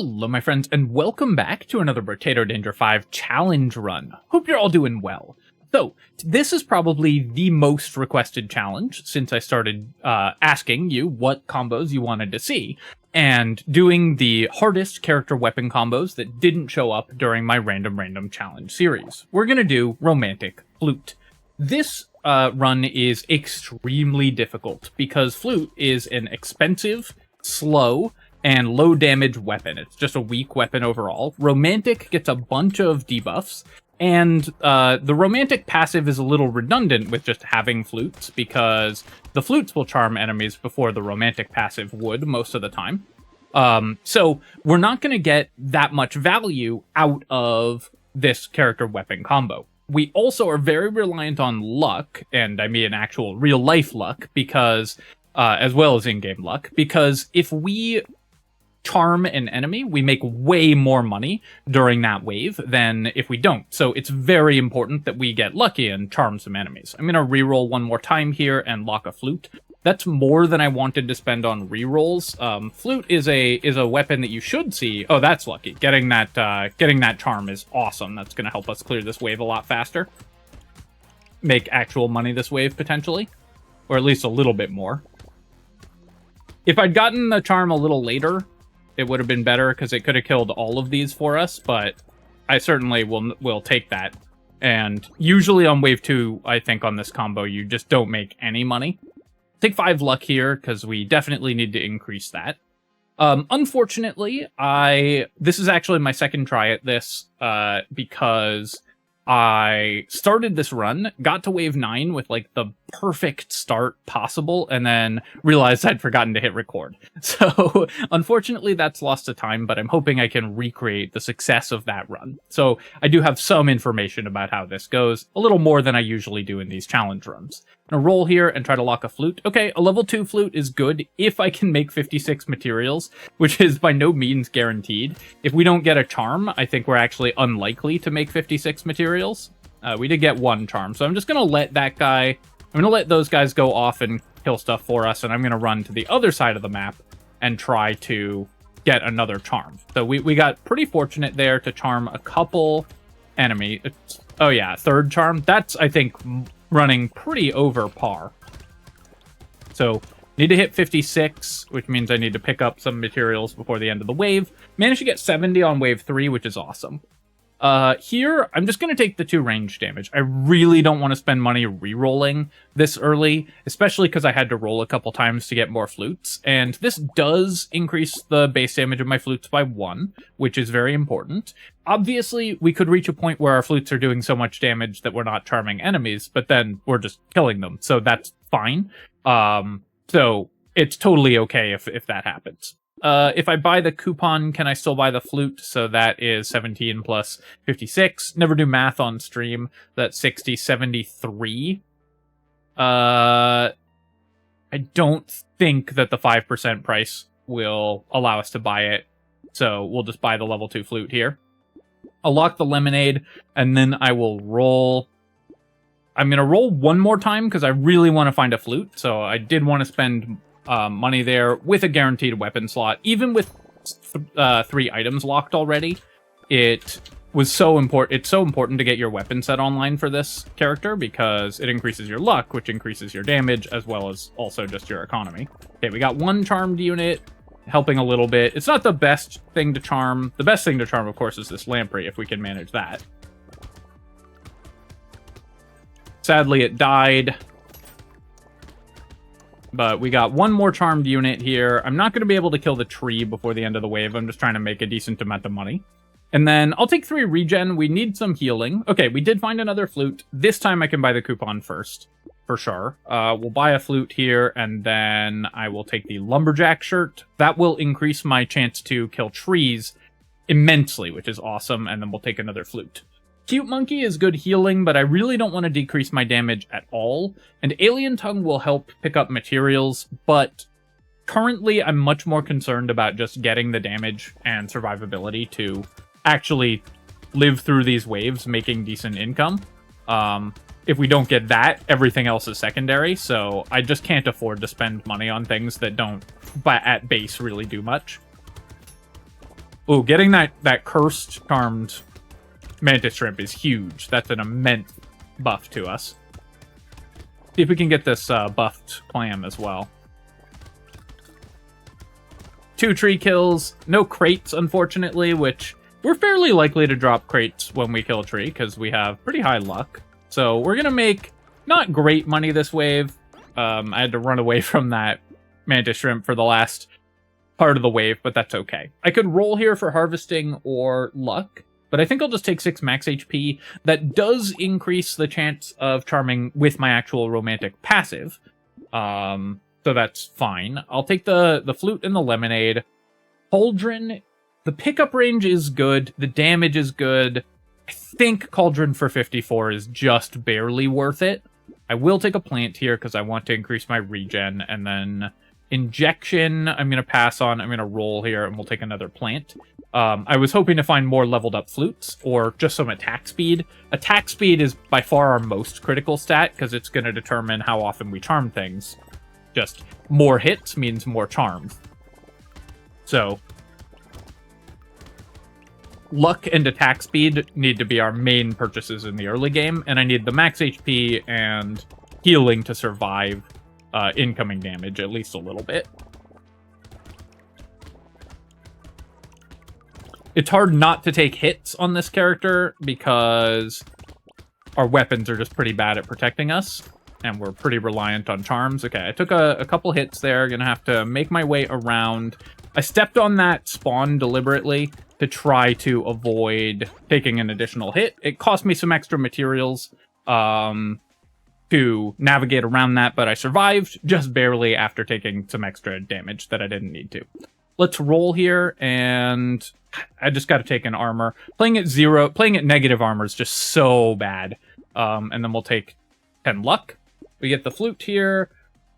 Hello my friends, and welcome back to another Brotato Danger 5 challenge run. Hope you're all doing well. So, this is probably the most requested challenge since I started asking you what combos you wanted to see, and doing the hardest character weapon combos that didn't show up during my random challenge series. We're gonna do Romantic Flute. This run is extremely difficult because Flute is an expensive, slow, and low damage weapon. It's just a weak weapon overall. Romantic gets a bunch of debuffs, and the Romantic passive is a little redundant with just having flutes, because the flutes will charm enemies before the Romantic passive would most of the time. So we're not going to get that much value out of this character weapon combo. We also are very reliant on luck, and I mean actual real life luck, because as well as in-game luck, because if we charm an enemy, we make way more money during that wave than if we don't. So it's very important that we get lucky and charm some enemies. I'm going to reroll one more time here and lock a flute. That's more than I wanted to spend on rerolls. Flute is a weapon that you should see. Oh, that's lucky. Getting that charm is awesome. That's going to help us clear this wave a lot faster. Make actual money this wave, potentially. Or at least a little bit more. If I'd gotten the charm a little later, it would have been better, because it could have killed all of these for us, but I certainly will take that. And usually on wave 2, I think on this combo, you just don't make any money. Take 5 luck here, because we definitely need to increase that. Unfortunately, this is actually my second try at this, because I started this run, got to wave 9 with like the perfect start possible, and then realized I'd forgotten to hit record. So unfortunately that's lost to time, but I'm hoping I can recreate the success of that run. So I do have some information about how this goes, a little more than I usually do in these challenge runs. I'm gonna roll here and try to lock a flute. Okay, a level 2 flute is good if I can make 56 materials, which is by no means guaranteed. If we don't get a charm, I think we're actually unlikely to make 56 materials. We did get 1 charm, so I'm just gonna let those guys go off and kill stuff for us, and I'm gonna run to the other side of the map and try to get another charm. So we got pretty fortunate there to charm a couple enemy. Oh yeah, 3rd charm. That's, I think, running pretty over par. So need to hit 56, which means I need to pick up some materials before the end of the wave. Managed to get 70 on wave 3, which is awesome. Here, I'm just going to take the 2 range damage. I really don't want to spend money re-rolling this early, especially because I had to roll a couple times to get more flutes, and this does increase the base damage of my flutes by 1, which is very important. Obviously, we could reach a point where our flutes are doing so much damage that we're not charming enemies, but then we're just killing them, so that's fine. So it's totally okay if that happens. If I buy the coupon, can I still buy the flute? So that is 17 plus 56. Never do math on stream. That's 60, 73. I don't think that the 5% price will allow us to buy it. So we'll just buy the level 2 flute here. I'll lock the lemonade, and then I will roll. I'm going to roll one more time because I really want to find a flute. So I did want to spend money there with a guaranteed weapon slot. Even with 3 items locked already, it was so important. It's so important to get your weapon set online for this character because it increases your luck, which increases your damage, as well as also just your economy. Okay, we got 1 charmed unit, helping a little bit. It's not the best thing to charm. The best thing to charm, of course, is this lamprey, if we can manage that. Sadly, it died. But we got 1 more charmed unit here. I'm not going to be able to kill the tree before the end of the wave. I'm just trying to make a decent amount of money. And then I'll take 3 regen. We need some healing. Okay, we did find another flute. This time I can buy the coupon first, for sure. We'll buy a flute here, and then I will take the lumberjack shirt. That will increase my chance to kill trees immensely, which is awesome. And then we'll take another flute. Cute Monkey is good healing, but I really don't want to decrease my damage at all. And Alien Tongue will help pick up materials, but currently I'm much more concerned about just getting the damage and survivability to actually live through these waves, making decent income. If we don't get that, everything else is secondary, so I just can't afford to spend money on things that don't, at base, really do much. Ooh, getting that cursed charmed mantis shrimp is huge. That's an immense buff to us. See if we can get this buffed clam as well. 2 tree kills, no crates, unfortunately, which we're fairly likely to drop crates when we kill a tree because we have pretty high luck. So we're going to make not great money this wave. I had to run away from that mantis shrimp for the last part of the wave, but that's okay. I could roll here for harvesting or luck, but I think I'll just take 6 max HP. That does increase the chance of charming with my actual romantic passive. So that's fine. I'll take the flute and the lemonade. Cauldron, the pickup range is good. The damage is good. I think Cauldron for 54 is just barely worth it. I will take a plant here because I want to increase my regen. And then injection, I'm going to pass on. I'm going to roll here and we'll take another plant. I was hoping to find more leveled up flutes or just some attack speed. Attack speed is by far our most critical stat because it's going to determine how often we charm things. Just more hits means more charms. So luck and attack speed need to be our main purchases in the early game, and I need the max HP and healing to survive incoming damage at least a little bit. It's hard not to take hits on this character because our weapons are just pretty bad at protecting us, and we're pretty reliant on charms. Okay, I took a couple hits there. Gonna have to make my way around. I stepped on that spawn deliberately to try to avoid taking an additional hit. It cost me some extra materials to navigate around that, but I survived just barely after taking some extra damage that I didn't need to. Let's roll here, and I just got to take an armor. Playing at negative armor is just so bad. And then we'll take 10 luck. We get the flute here.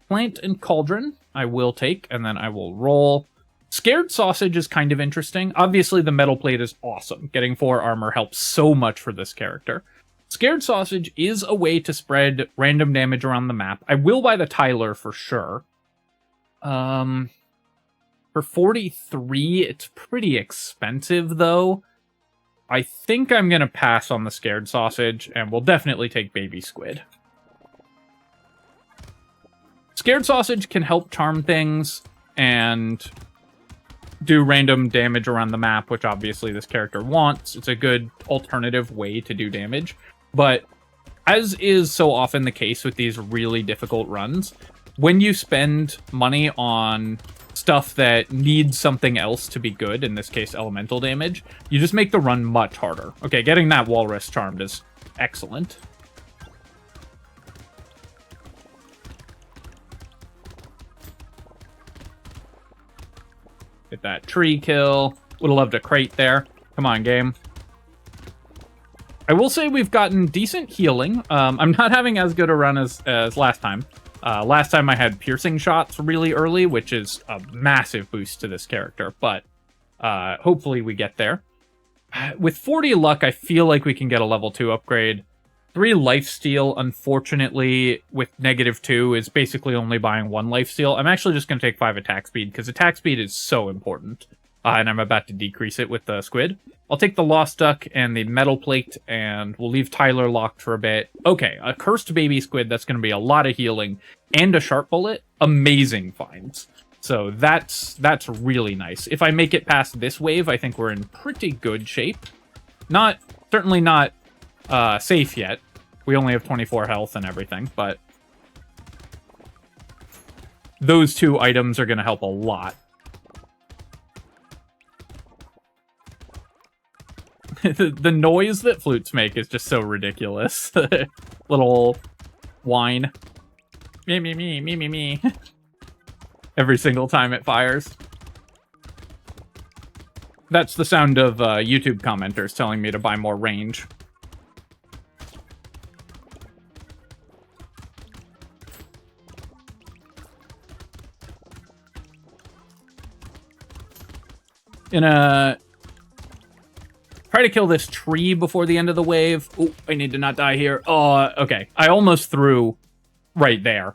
Plant and cauldron I will take, and then I will roll. Scared sausage is kind of interesting. Obviously, the metal plate is awesome. Getting 4 armor helps so much for this character. Scared sausage is a way to spread random damage around the map. I will buy the Tyler for sure. For 43, it's pretty expensive, though. I think I'm going to pass on the scared sausage, and we'll definitely take baby squid. Scared sausage can help charm things and do random damage around the map, which obviously this character wants. It's a good alternative way to do damage. But as is so often the case with these really difficult runs, when you spend money on stuff that needs something else to be good, in this case elemental damage, you just make the run much harder. Okay, getting that walrus charmed is excellent. Get that tree kill. Would have loved a crate there. Come on, game. I will say we've gotten decent healing. I'm not having as good a run as last time. Last time I had piercing shots really early, which is a massive boost to this character, but hopefully we get there. With 40 luck, I feel like we can get a level 2 upgrade. 3 lifesteal, unfortunately, with -2 is basically only buying 1 lifesteal. I'm actually just going to take 5 attack speed, because attack speed is so important. And I'm about to decrease it with the squid. I'll take the lost duck and the metal plate, and we'll leave Tyler locked for a bit. Okay, a cursed baby squid, that's going to be a lot of healing, and a sharp bullet. Amazing finds. So that's really nice. If I make it past this wave, I think we're in pretty good shape. Certainly not safe yet. We only have 24 health and everything, but those 2 items are going to help a lot. The noise that flutes make is just so ridiculous. Little whine. Me, me, me, me, me, me. Every single time it fires. That's the sound of YouTube commenters telling me to buy more range. Gonna try to kill this tree before the end of the wave. Oh, I need to not die here. Oh, okay. I almost threw right there.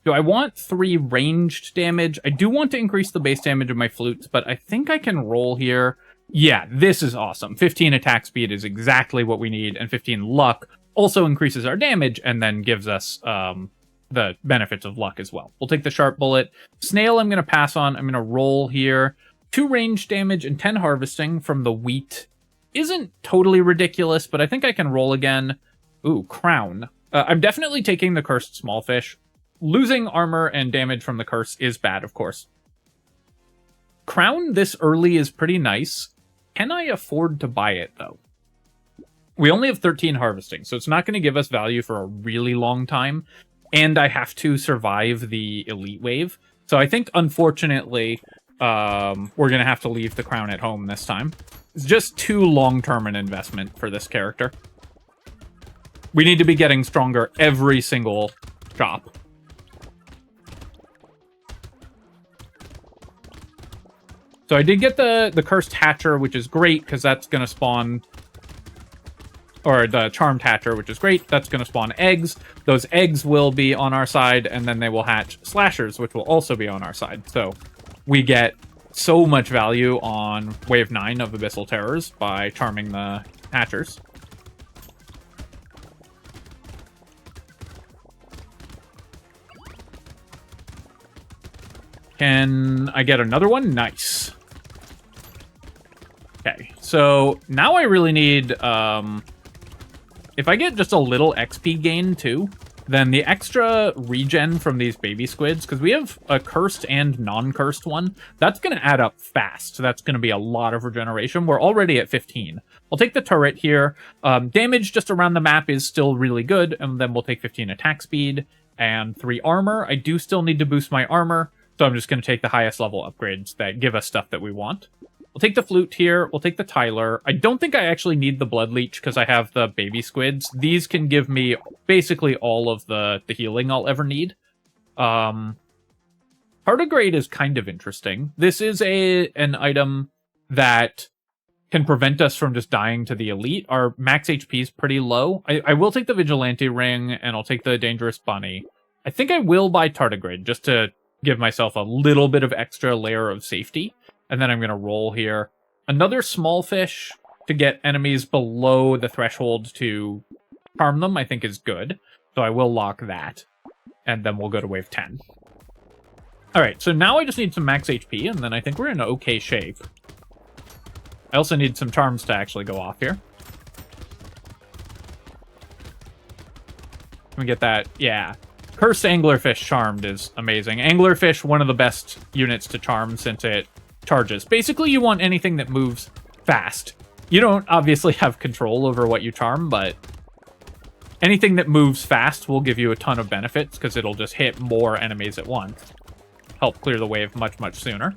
Do I want 3 ranged damage? I do want to increase the base damage of my flutes, but I think I can roll here. Yeah, this is awesome. 15 attack speed is exactly what we need, and 15 luck also increases our damage and then gives us the benefits of luck as well. We'll take the sharp bullet. Snail I'm going to pass on. I'm going to roll here. 2 ranged damage and 10 harvesting from the wheat isn't totally ridiculous, but I think I can roll again. Ooh, crown. I'm definitely taking the cursed small fish. Losing armor and damage from the curse is bad, of course. Crown this early is pretty nice. Can I afford to buy it, though? We only have 13 harvesting, so it's not going to give us value for a really long time. And I have to survive the elite wave. So I think, unfortunately, we're going to have to leave the crown at home this time. It's just too long-term an investment for this character. We need to be getting stronger every single shop. So I did get the cursed hatcher, which is great, because that's going to spawn... Or the charmed hatcher, which is great. That's going to spawn eggs. Those eggs will be on our side, and then they will hatch slashers, which will also be on our side. So we get so much value on Wave 9 of Abyssal Terrors by charming the hatchers. Can I get another one? Nice. Okay, so now I really need... if I get just a little XP gain, too, then the extra regen from these baby squids, because we have a cursed and non-cursed one, that's going to add up fast. So that's going to be a lot of regeneration. We're already at 15. I'll take the turret here. Damage just around the map is still really good, and then we'll take 15 attack speed and 3 armor. I do still need to boost my armor, so I'm just going to take the highest level upgrades that give us stuff that we want. We'll take the flute here. We'll take the Tyler. I don't think I actually need the blood leech because I have the baby squids. These can give me basically all of the healing I'll ever need. Tardigrade is kind of interesting. This is an item that can prevent us from just dying to the elite. Our max HP is pretty low. I will take the vigilante ring and I'll take the dangerous bunny. I think I will buy Tardigrade just to give myself a little bit of extra layer of safety. And then I'm going to roll here. Another small fish to get enemies below the threshold to harm them, I think is good. So I will lock that. And then we'll go to wave 10. Alright, so now I just need some max HP, and then I think we're in okay shape. I also need some charms to actually go off here. Let me get that. Yeah. Cursed Anglerfish Charmed is amazing. Anglerfish, one of the best units to charm since it charges. Basically, you want anything that moves fast. You don't obviously have control over what you charm, but anything that moves fast will give you a ton of benefits because it'll just hit more enemies at once. Help clear the wave much, much sooner.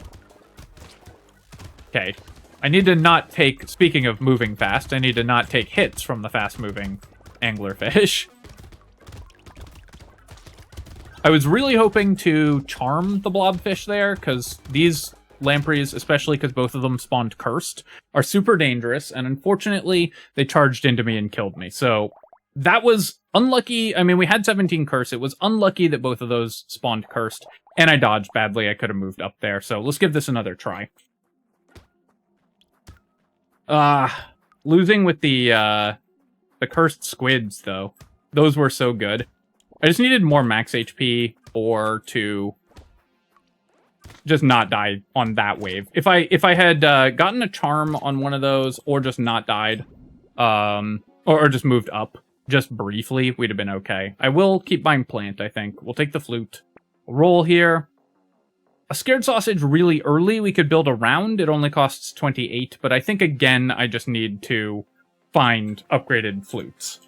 Okay. I need to not take, speaking of moving fast, I need to not take hits from the fast-moving anglerfish. I was really hoping to charm the blobfish there, because these lampreys, especially because both of them spawned cursed, are super dangerous, and unfortunately, they charged into me and killed me. So that was unlucky. I mean, we had 17 curse. It was unlucky that both of those spawned cursed, and I dodged badly. I could have moved up there. So let's give this another try. Losing with the cursed squids, though. Those were so good. I just needed more max HP or to just not die on that wave. If I had gotten a charm on one of those or just not died, or just moved up just briefly, we'd have been okay. I will keep buying plant, I think. We'll take the flute. We'll roll here. A scared sausage really early we could build around. It only costs 28, but I think, again, I just need to find upgraded flutes.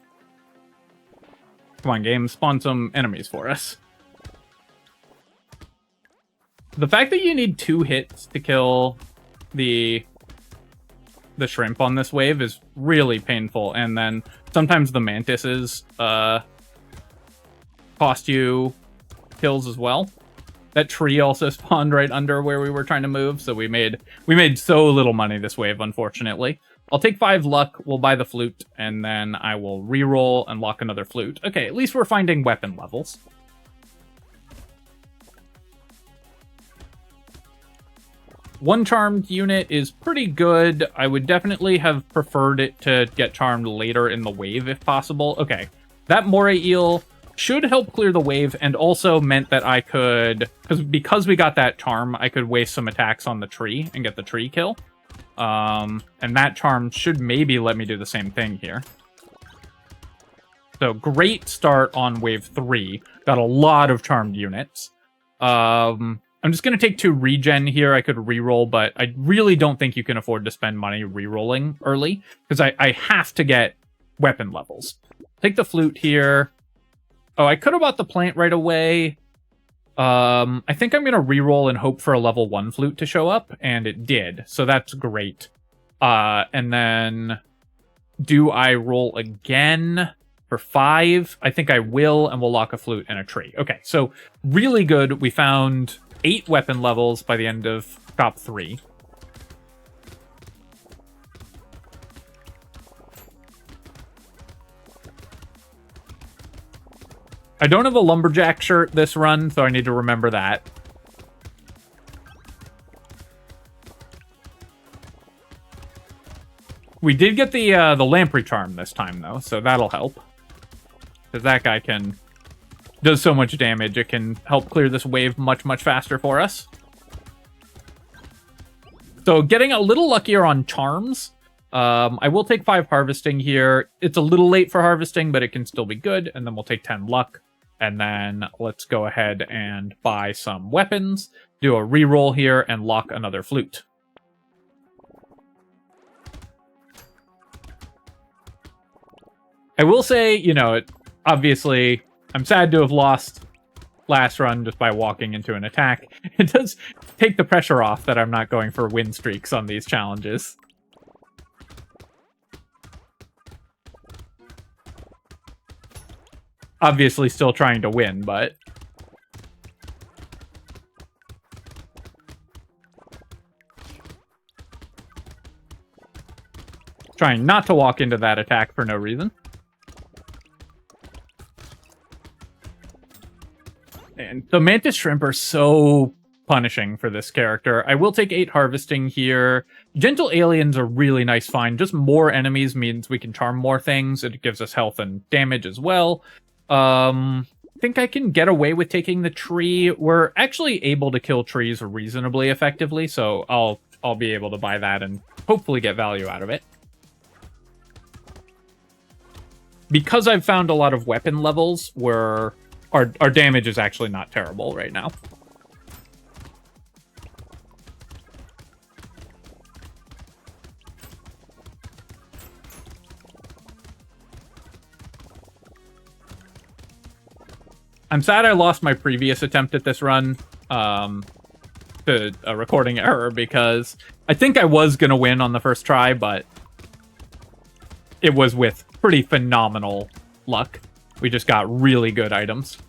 Come on, game. Spawn some enemies for us. The fact that you need 2 hits to kill the shrimp on this wave is really painful, and then sometimes the mantises cost you kills as well. That tree also spawned right under where we were trying to move, so we made so little money this wave, unfortunately. I'll take 5 luck, we'll buy the flute, and then I will re-roll and lock another flute. Okay, at least we're finding weapon levels. One charmed unit is pretty good. I would definitely have preferred it to get charmed later in the wave if possible. Okay, that moray eel should help clear the wave, and also meant that I could, because we got that charm, I could waste some attacks on the tree and get the tree kill. And that charm should maybe let me do the same thing here. So great start on wave 3. Got a lot of charmed units. I'm just going to take 2 regen here. I could reroll, but I really don't think you can afford to spend money rerolling early, because I have to get weapon levels. Take the flute here. Oh, I could have bought the plant right away. I think I'm going to reroll and hope for a level 1 flute to show up, and it did, so that's great. And then, do I roll again for 5? I think I will, and we'll lock a flute and a tree. Okay, so really good. We found 8 weapon levels by the end of top 3. I don't have a lumberjack shirt this run, so I need to remember that. We did get the lamprey charm this time, though, so that'll help. Because that guy does so much damage, it can help clear this wave much, much faster for us. So getting a little luckier on charms. I will take 5 harvesting here. It's a little late for harvesting, but it can still be good. And then we'll take 10 luck. And then let's go ahead and buy some weapons, do a reroll here, and lock another flute. I will say, you know, obviously, I'm sad to have lost last run just by walking into an attack. It does take the pressure off that I'm not going for win streaks on these challenges. Obviously still trying to win, but... trying not to walk into that attack for no reason. And the mantis shrimp are so punishing for this character. I will take 8 harvesting here. Gentle aliens are really nice find. Just more enemies means we can charm more things. It gives us health and damage as well. I think I can get away with taking the tree. We're actually able to kill trees reasonably effectively, so I'll be able to buy that and hopefully get value out of it. Because I've found a lot of weapon levels where our damage is actually not terrible right now. I'm sad I lost my previous attempt at this run to a recording error, because I think I was going to win on the first try, but it was with pretty phenomenal luck. We just got really good items.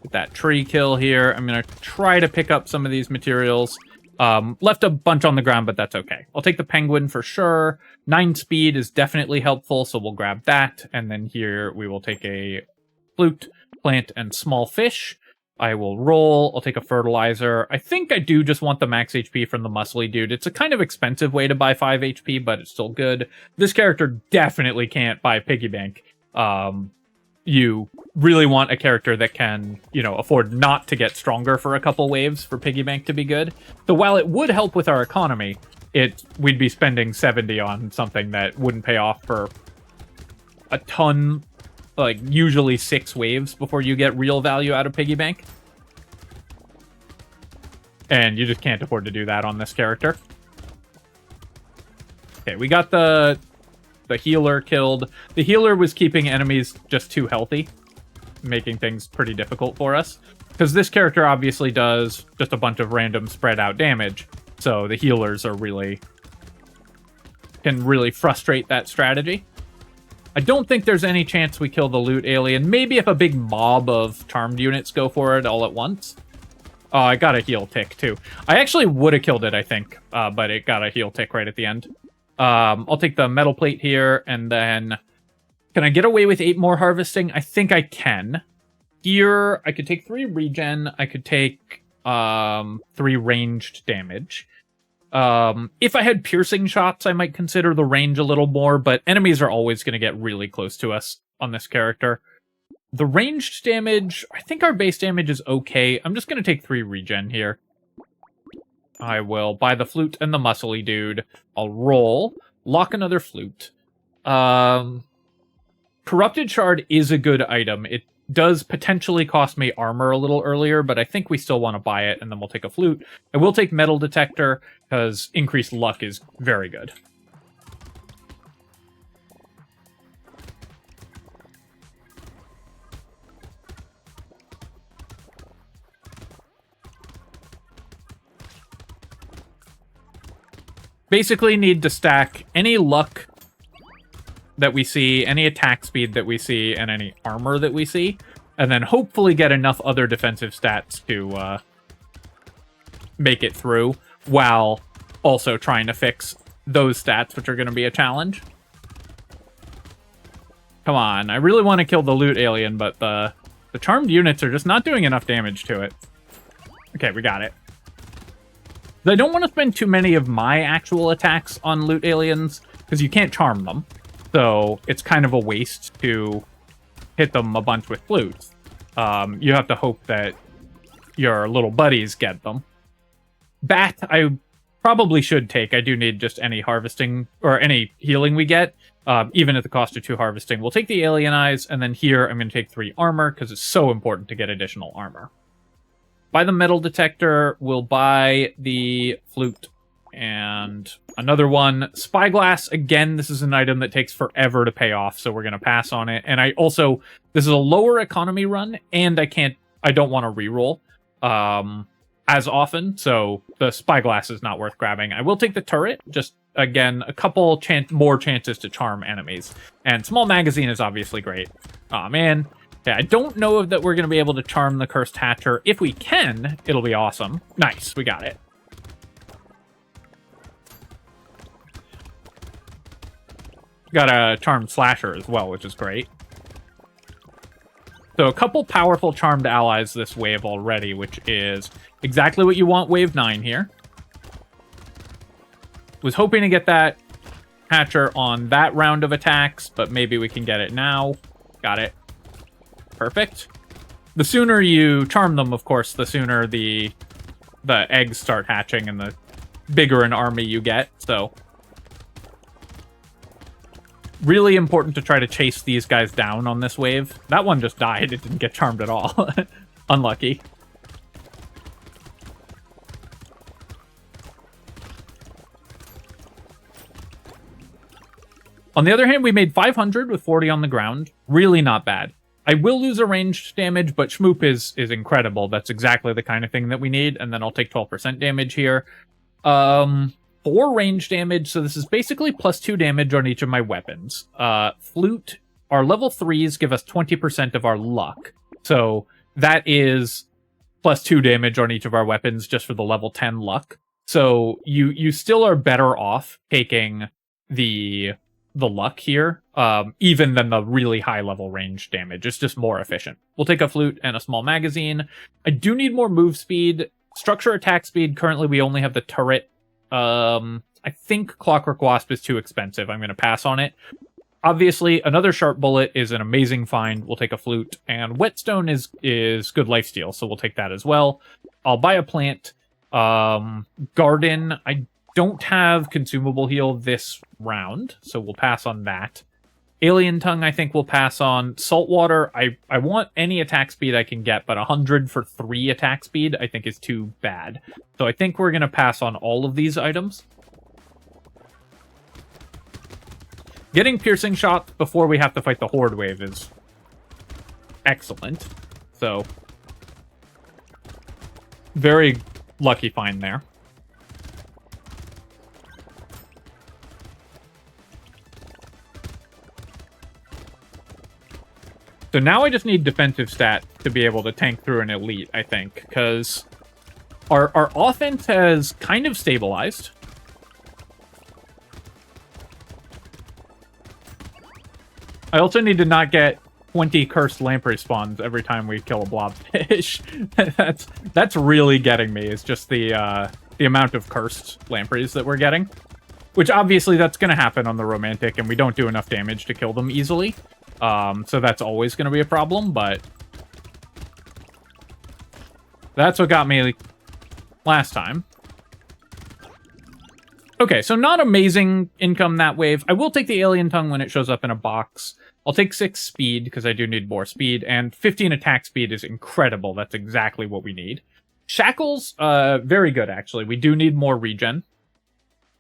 Get that tree kill here. I'm going to try to pick up some of these materials. Left a bunch on the ground, but that's okay. I'll take the penguin for sure. 9 speed is definitely helpful, so we'll grab that. And then here we will take a flute, plant, and small fish. I will roll. I'll take a fertilizer. I think I do just want the max HP from the muscly dude. It's a kind of expensive way to buy 5 HP, but it's still good. This character definitely can't buy piggy bank. You really want a character that can, you know, afford not to get stronger for a couple waves for piggy bank to be good. So while it would help with our economy, we'd be spending 70 on something that wouldn't pay off for a ton, like usually 6 waves before you get real value out of piggy bank. And you just can't afford to do that on this character. Okay, we got the healer killed. The healer was keeping enemies just too healthy, making things pretty difficult for us. Because this character obviously does just a bunch of random spread out damage. So the healers are can really frustrate that strategy. I don't think there's any chance we kill the loot alien. Maybe if a big mob of charmed units go for it all at once. Oh, I got a heal tick too. I actually would have killed it, I think, but it got a heal tick right at the end. I'll take the metal plate here, and then... Can I get away with 8 more harvesting? I think I can. Here, I could take 3 regen. I could take 3 ranged damage. If I had piercing shots, I might consider the range a little more, but enemies are always going to get really close to us on this character. The ranged damage, I think our base damage is okay. I'm just going to take 3 regen here. I will buy the flute and the muscly dude. I'll roll, lock another flute. Corrupted shard is a good item. It does potentially cost me armor a little earlier, but I think we still want to buy it, and then we'll take a flute. I will take metal detector, because increased luck is very good. Basically need to stack any luck that we see, any attack speed that we see, and any armor that we see, and then hopefully get enough other defensive stats to make it through, while also trying to fix those stats, which are going to be a challenge. Come on, I really want to kill the loot alien, but the charmed units are just not doing enough damage to it. Okay, we got it. I don't want to spend too many of my actual attacks on loot aliens, because you can't charm them. So it's kind of a waste to hit them a bunch with flutes. You have to hope that your little buddies get them. Bat, I probably should take. I do need just any harvesting, or any healing we get, even at the cost of 2 harvesting. We'll take the alien eyes, and then here I'm going to take 3 armor, because it's so important to get additional armor. Buy the metal detector, we'll buy the flute and another one. Spyglass, again, this is an item that takes forever to pay off, so we're going to pass on it. And I also, this is a lower economy run, and I don't want to reroll as often, so the spyglass is not worth grabbing. I will take the turret, just, again, a couple more chances to charm enemies. And small magazine is obviously great. Aw, man. Yeah, I don't know if that we're going to be able to charm the Cursed Hatcher. If we can, it'll be awesome. Nice, we got it. Got a charmed Slasher as well, which is great. So a couple powerful charmed allies this wave already, which is exactly what you want wave 9 here. Was hoping to get that Hatcher on that round of attacks, but maybe we can get it now. Got it. Perfect. The sooner you charm them, of course, the sooner the eggs start hatching and the bigger an army you get, so really important to try to chase these guys down on this wave. That one just died. It didn't get charmed at all. Unlucky. On the other hand, we made 500 with 40 on the ground. Really not bad. I will lose a ranged damage, but Schmoop is incredible. That's exactly the kind of thing that we need. And then I'll take 12% damage here. 4 range damage, so this is basically plus 2 damage on each of my weapons. Flute, our level 3s give us 20% of our luck. So that is plus 2 damage on each of our weapons just for the level 10 luck. So you still are better off taking the luck here, even than the really high level range damage. It's just more efficient. We'll take a flute and a small magazine. I do need more move speed. Structure attack speed, currently we only have the turret. I think Clockwork Wasp is too expensive. I'm going to pass on it. Obviously, another sharp bullet is an amazing find. We'll take a flute. And whetstone is good lifesteal, so we'll take that as well. I'll buy a plant. Garden, I don't have consumable heal this round, so we'll pass on that. Alien Tongue, I think we'll pass on. Saltwater, I want any attack speed I can get, but 100 for 3 attack speed I think is too bad. So I think we're going to pass on all of these items. Getting piercing shots before we have to fight the horde wave is excellent. So, very lucky find there. So now I just need defensive stat to be able to tank through an elite, I think, because our offense has kind of stabilized. I also need to not get 20 cursed lamprey spawns every time we kill a blobfish. that's really getting me, is just the amount of cursed lampreys that we're getting. Which obviously that's going to happen on the romantic, and we don't do enough damage to kill them easily. So that's always going to be a problem, but that's what got me last time. Okay, so not amazing income that wave. I will take the alien tongue when it shows up in a box. I'll take 6 speed, because I do need more speed, and 15 attack speed is incredible. That's exactly what we need. Shackles, very good, actually. We do need more regen.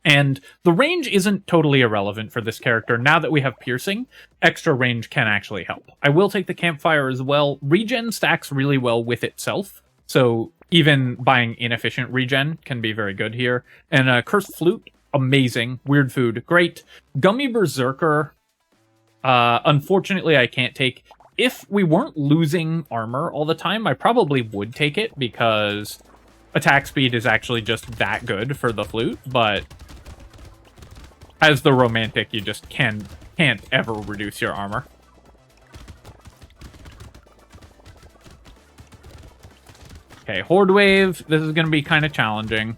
And the range isn't totally irrelevant for this character. Now that we have piercing, extra range can actually help. I will take the campfire as well. Regen stacks really well with itself, so even buying inefficient regen can be very good here. And Cursed Flute, amazing. Weird Food, great. Gummy Berserker, unfortunately I can't take. If we weren't losing armor all the time, I probably would take it, because attack speed is actually just that good for the Flute, but as the romantic, you just can't ever reduce your armor. Okay, Horde Wave. This is going to be kind of challenging.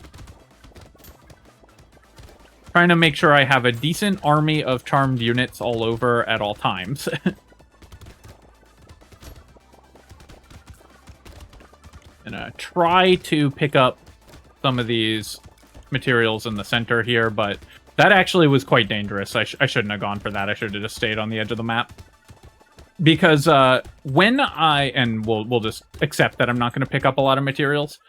Trying to make sure I have a decent army of charmed units all over at all times. Gonna try to pick up some of these materials in the center here, but that actually was quite dangerous. I shouldn't have gone for that. I should have just stayed on the edge of the map. Because when and we'll just accept that I'm not going to pick up a lot of materials.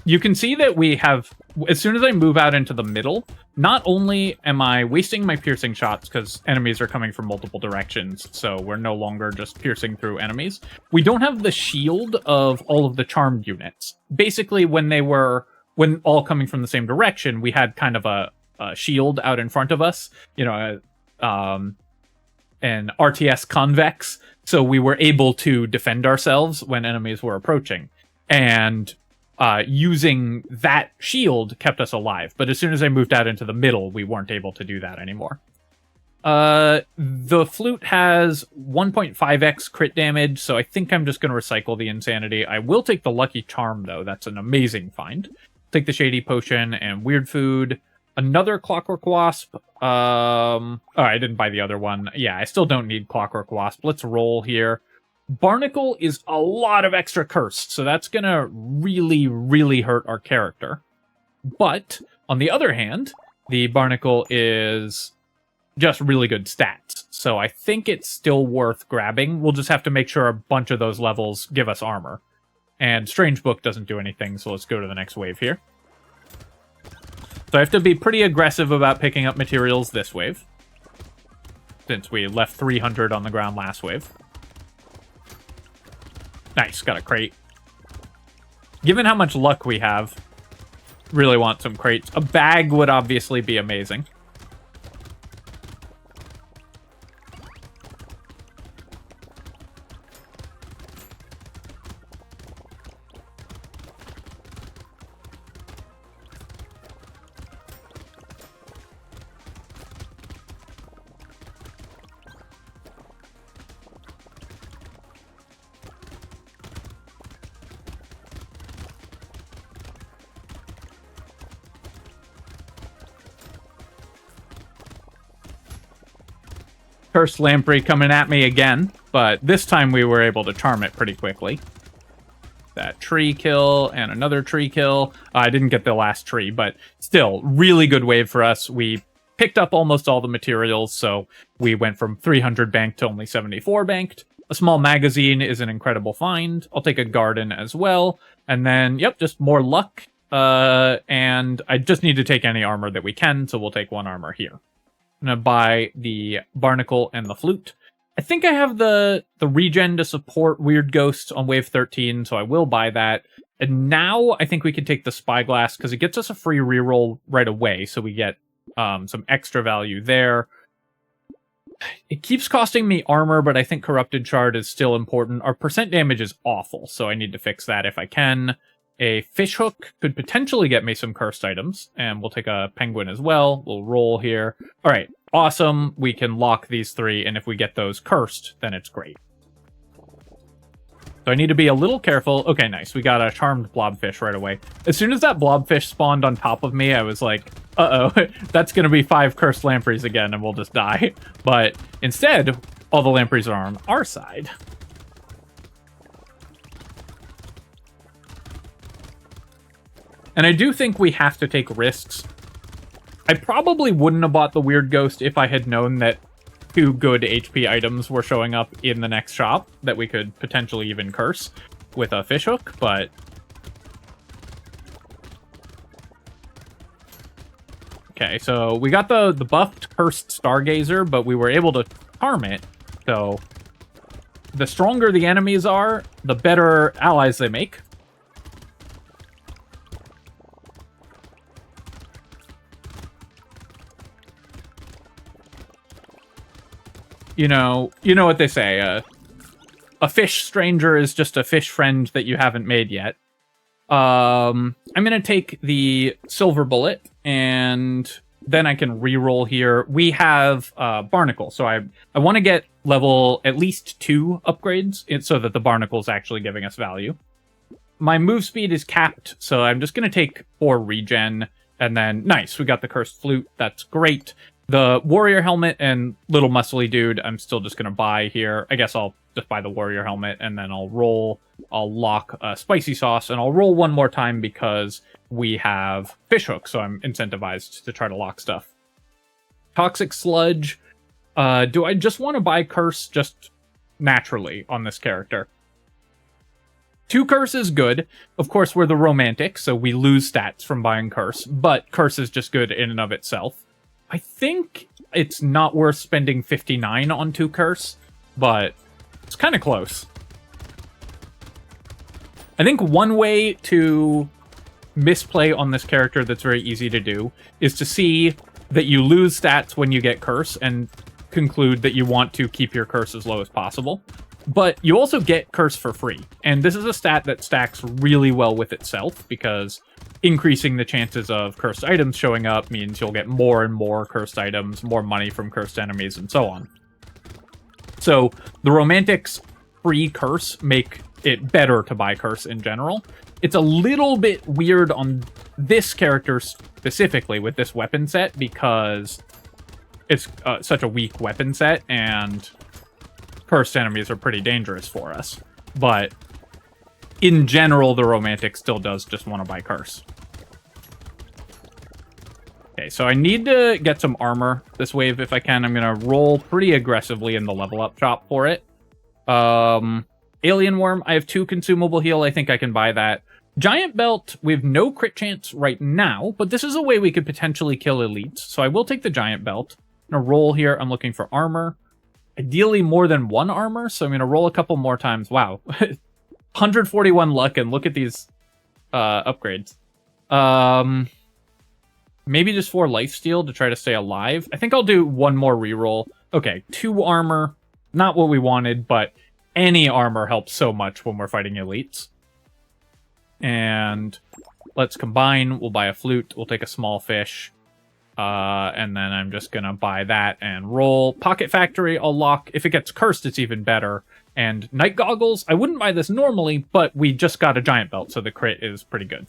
You can see that we have, as soon as I move out into the middle, not only am I wasting my piercing shots because enemies are coming from multiple directions, so we're no longer just piercing through enemies, we don't have the shield of all of the charmed units. Basically, when all coming from the same direction, we had kind of a shield out in front of us, you know, an RTS convex, so we were able to defend ourselves when enemies were approaching. And using that shield kept us alive. But as soon as I moved out into the middle, we weren't able to do that anymore. The Flute has 1.5x crit damage, so I think I'm just going to recycle the Insanity. I will take the Lucky Charm, though. That's an amazing find. Take the Shady Potion and Weird Food. Another Clockwork Wasp. Oh, I didn't buy the other one. Yeah, I still don't need Clockwork Wasp. Let's roll here. Barnacle is a lot of extra cursed, so that's gonna really, really hurt our character. But, on the other hand, the Barnacle is just really good stats, so I think it's still worth grabbing. We'll just have to make sure a bunch of those levels give us armor. And Strange Book doesn't do anything, so let's go to the next wave here. So I have to be pretty aggressive about picking up materials this wave, since we left 300 on the ground last wave. Nice, got a crate. Given how much luck we have, really want some crates. A bag would obviously be amazing. Cursed Lamprey coming at me again, but this time we were able to charm it pretty quickly. That tree kill and another tree kill. I didn't get the last tree, but still, really good wave for us. We picked up almost all the materials, so we went from 300 banked to only 74 banked. A small magazine is an incredible find. I'll take a garden as well. And then, yep, just more luck. And I just need to take any armor that we can, so we'll take 1 armor here. I'm going to buy the Barnacle and the Flute. I think I have the regen to support Weird Ghosts on wave 13, so I will buy that. And now I think we can take the Spyglass, because it gets us a free reroll right away, so we get some extra value there. It keeps costing me armor, but I think Corrupted Shard is still important. Our percent damage is awful, so I need to fix that if I can. A Fishhook could potentially get me some cursed items, and we'll take a Penguin as well. We'll roll here. All right, awesome. We can lock these 3, and if we get those cursed, then it's great. So I need to be a little careful. Okay, nice. We got a charmed blobfish right away. As soon as that blobfish spawned on top of me, I was like, uh-oh, that's going to be 5 cursed lampreys again, and we'll just die. But instead, all the lampreys are on our side. And I do think we have to take risks. I probably wouldn't have bought the weird ghost if I had known that 2 good HP items were showing up in the next shop that we could potentially even curse with a fishhook, but... Okay, so we got the buffed cursed stargazer, but we were able to harm it, so... The stronger the enemies are, the better allies they make. You know what they say, a fish stranger is just a fish friend that you haven't made yet. I'm gonna take the silver bullet, and then I can reroll here. We have barnacle, so I want to get level at least 2 upgrades so that the barnacle's actually giving us value. My move speed is capped, so I'm just gonna take 4 regen, and then nice, we got the cursed flute. That's great. The warrior helmet and little muscly dude, I'm still just going to buy here. I guess I'll just buy the warrior helmet, and then I'll lock spicy sauce, and I'll roll one more time because we have fishhook, so I'm incentivized to try to lock stuff. Toxic sludge. Do I just want to buy curse just naturally on this character? 2 curse is good. Of course, we're the romantic, so we lose stats from buying curse, but curse is just good in and of itself. I think it's not worth spending 59 on 2 curse, but it's kind of close. I think one way to misplay on this character that's very easy to do is to see that you lose stats when you get curse and conclude that you want to keep your curse as low as possible. But you also get curse for free, and this is a stat that stacks really well with itself because increasing the chances of cursed items showing up means you'll get more and more cursed items, more money from cursed enemies, and so on. So the romantics free curse make it better to buy curse in general. It's a little bit weird on this character specifically with this weapon set because it's such a weak weapon set, and cursed enemies are pretty dangerous for us. But in general, the romantic still does just want to buy curse. Okay, so I need to get some armor this wave if I can. I'm going to roll pretty aggressively in the level up shop for it. Alien worm, I have 2 consumable heal. I think I can buy that. Giant belt, we have no crit chance right now, but this is a way we could potentially kill elites. So I will take the giant belt. I'm going to roll here. I'm looking for armor. Ideally more than 1 armor, so I'm going to roll a couple more times. Wow. 141 luck, and look at these upgrades. Maybe just 4 lifesteal to try to stay alive. I think I'll do 1 more reroll. Okay, 2 armor. Not what we wanted, but any armor helps so much when we're fighting elites. And let's combine. We'll buy a flute. We'll take a small fish. And then I'm just going to buy that and roll. Pocket Factory, I'll lock. If it gets cursed, it's even better. And Night Goggles, I wouldn't buy this normally, but we just got a giant belt, so the crit is pretty good.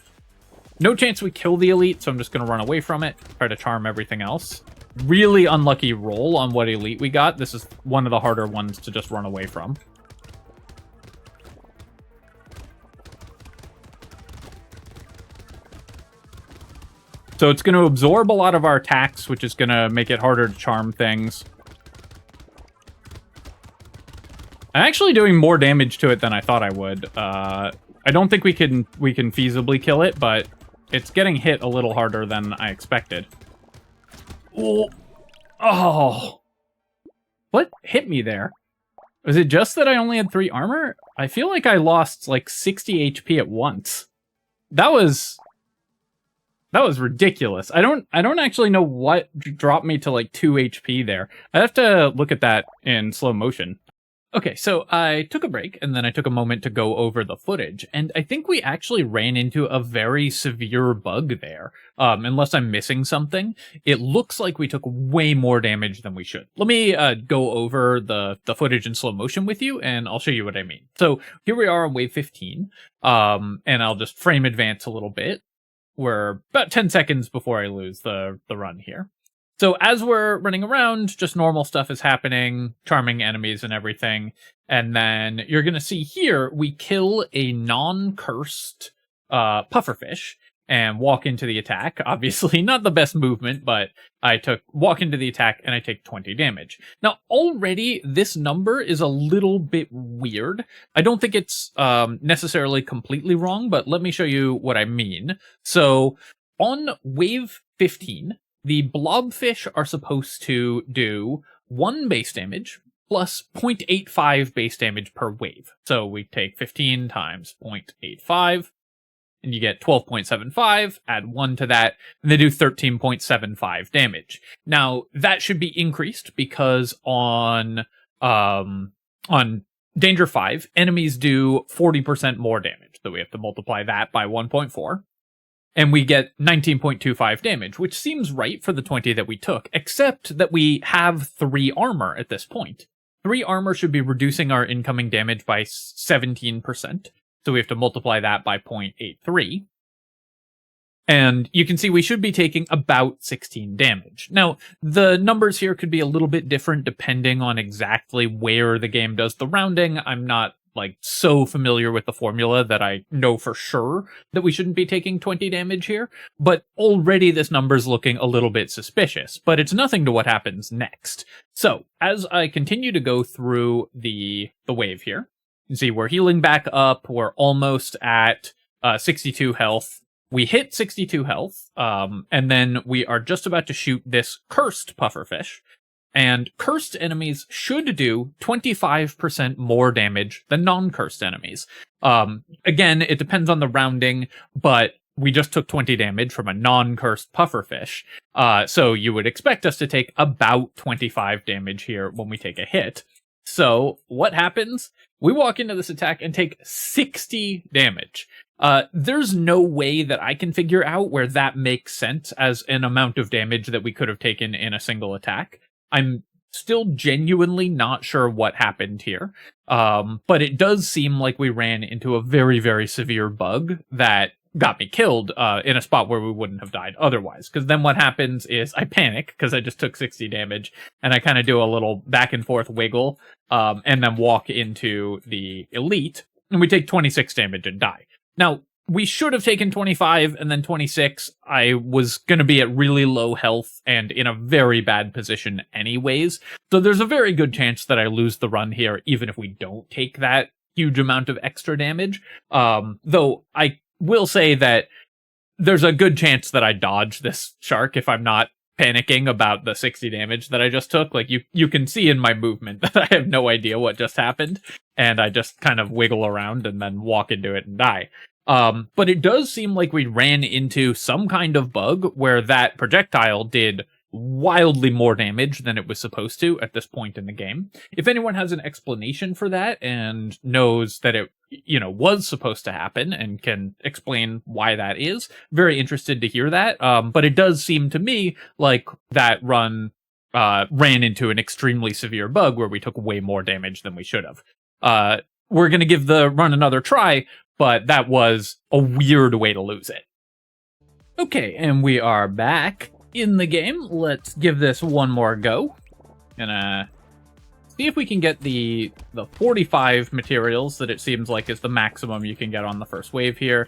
No chance we kill the elite, so I'm just going to run away from it. Try to charm everything else. Really unlucky roll on what elite we got. This is one of the harder ones to just run away from. So it's going to absorb a lot of our attacks, which is going to make it harder to charm things. I'm actually doing more damage to it than I thought I would. I don't think we can feasibly kill it, but it's getting hit a little harder than I expected. Oh. What hit me there? Was it just that I only had 3 armor? I feel like I lost like 60 HP at once. That was ridiculous. I don't actually know what dropped me to like 2 HP there. I have to look at that in slow motion. Okay, so I took a break and then I took a moment to go over the footage, and I think we actually ran into a very severe bug there. Unless I'm missing something, it looks like we took way more damage than we should. Let me go over the footage in slow motion with you, and I'll show you what I mean. So here we are on wave 15, and I'll just frame advance a little bit. We're about 10 seconds before I lose the run here. So as we're running around, just normal stuff is happening, charming enemies and everything. And then you're going to see here, we kill a non-cursed pufferfish and walk into the attack. Obviously not the best movement, but I walk into the attack and I take 20 damage. Now already this number is a little bit weird. I don't think it's necessarily completely wrong, but let me show you what I mean. So on wave 15, the blobfish are supposed to do 1 base damage plus 0.85 base damage per wave. So we take 15 times 0.85, and you get 12.75, add 1 to that, and they do 13.75 damage. Now, that should be increased because on Danger 5, enemies do 40% more damage. So we have to multiply that by 1.4. And we get 19.25 damage, which seems right for the 20 that we took, except that we have 3 armor at this point. 3 armor should be reducing our incoming damage by 17%, so we have to multiply that by 0.83. And you can see we should be taking about 16 damage. Now, the numbers here could be a little bit different depending on exactly where the game does the rounding. I'm not so familiar with the formula that I know for sure that we shouldn't be taking 20 damage here, but already this number's looking a little bit suspicious, but it's nothing to what happens next. So, as I continue to go through the wave here, you can see we're healing back up, we're almost at 62 health. We hit 62 health, and then we are just about to shoot this cursed pufferfish. And cursed enemies should do 25% more damage than non-cursed enemies. Again, it depends on the rounding, but we just took 20 damage from a non-cursed pufferfish. So you would expect us to take about 25 damage here when we take a hit. So what happens? We walk into this attack and take 60 damage. There's no way that I can figure out where that makes sense as an amount of damage that we could have taken in a single attack. I'm still genuinely not sure what happened here, but it does seem like we ran into a very, very severe bug that got me killed in a spot where we wouldn't have died otherwise. Because then what happens is I panic because I just took 60 damage, and I kind of do a little back and forth wiggle, and then walk into the elite, and we take 26 damage and die. Now, we should have taken 25 and then 26. I was going to be at really low health and in a very bad position anyways. So there's a very good chance that I lose the run here, even if we don't take that huge amount of extra damage. Though I will say that there's a good chance that I dodge this shark if I'm not panicking about the 60 damage that I just took. Like you can see in my movement that I have no idea what just happened, and I just kind of wiggle around and then walk into it and die. But it does seem like we ran into some kind of bug where that projectile did wildly more damage than it was supposed to at this point in the game. If anyone has an explanation for that and knows that it, was supposed to happen and can explain why that is, very interested to hear that. But it does seem to me like that run ran into an extremely severe bug where we took way more damage than we should have. We're going to give the run another try, but that was a weird way to lose it. Okay, and we are back in the game. Let's give this one more go. Gonna see if we can get the 45 materials that it seems like is the maximum you can get on the first wave here.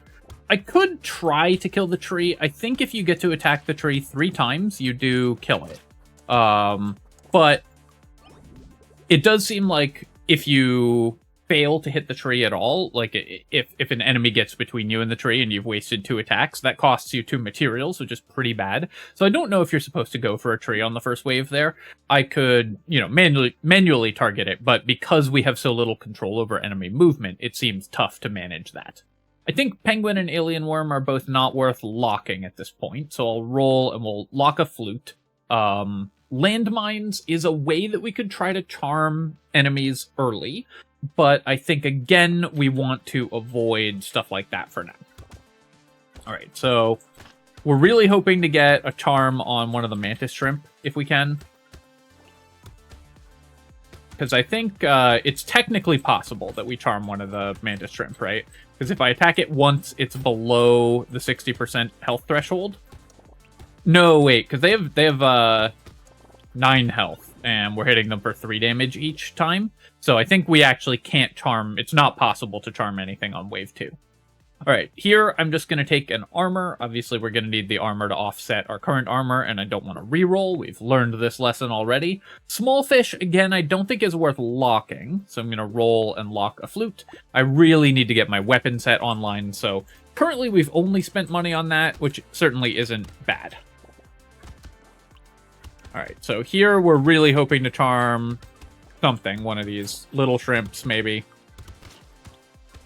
I could try to kill the tree. I think if you get to attack the tree 3 times, you do kill it. But it does seem like if you fail to hit the tree at all, like if an enemy gets between you and the tree and you've wasted 2 attacks, that costs you 2 materials, which is pretty bad. So I don't know if you're supposed to go for a tree on the first wave there. I could, manually target it, but because we have so little control over enemy movement, it seems tough to manage that. I think Penguin and Alien Worm are both not worth locking at this point, so I'll roll and we'll lock a Flute. Landmines is a way that we could try to charm enemies early, but I think, again, we want to avoid stuff like that for now. Alright, so we're really hoping to get a charm on one of the mantis shrimp, if we can. Because I think it's technically possible that we charm one of the mantis shrimp, right? Because if I attack it once, it's below the 60% health threshold. No, wait, because they have 9 health, and we're hitting them for 3 damage each time. So I think we actually can't charm. It's not possible to charm anything on wave 2. Alright, here I'm just going to take an armor. Obviously, we're going to need the armor to offset our current armor, and I don't want to reroll. We've learned this lesson already. Small fish, again, I don't think is worth locking, so I'm going to roll and lock a flute. I really need to get my weapon set online, so currently we've only spent money on that, which certainly isn't bad. Alright, so here we're really hoping to charm something, one of these little shrimps, maybe.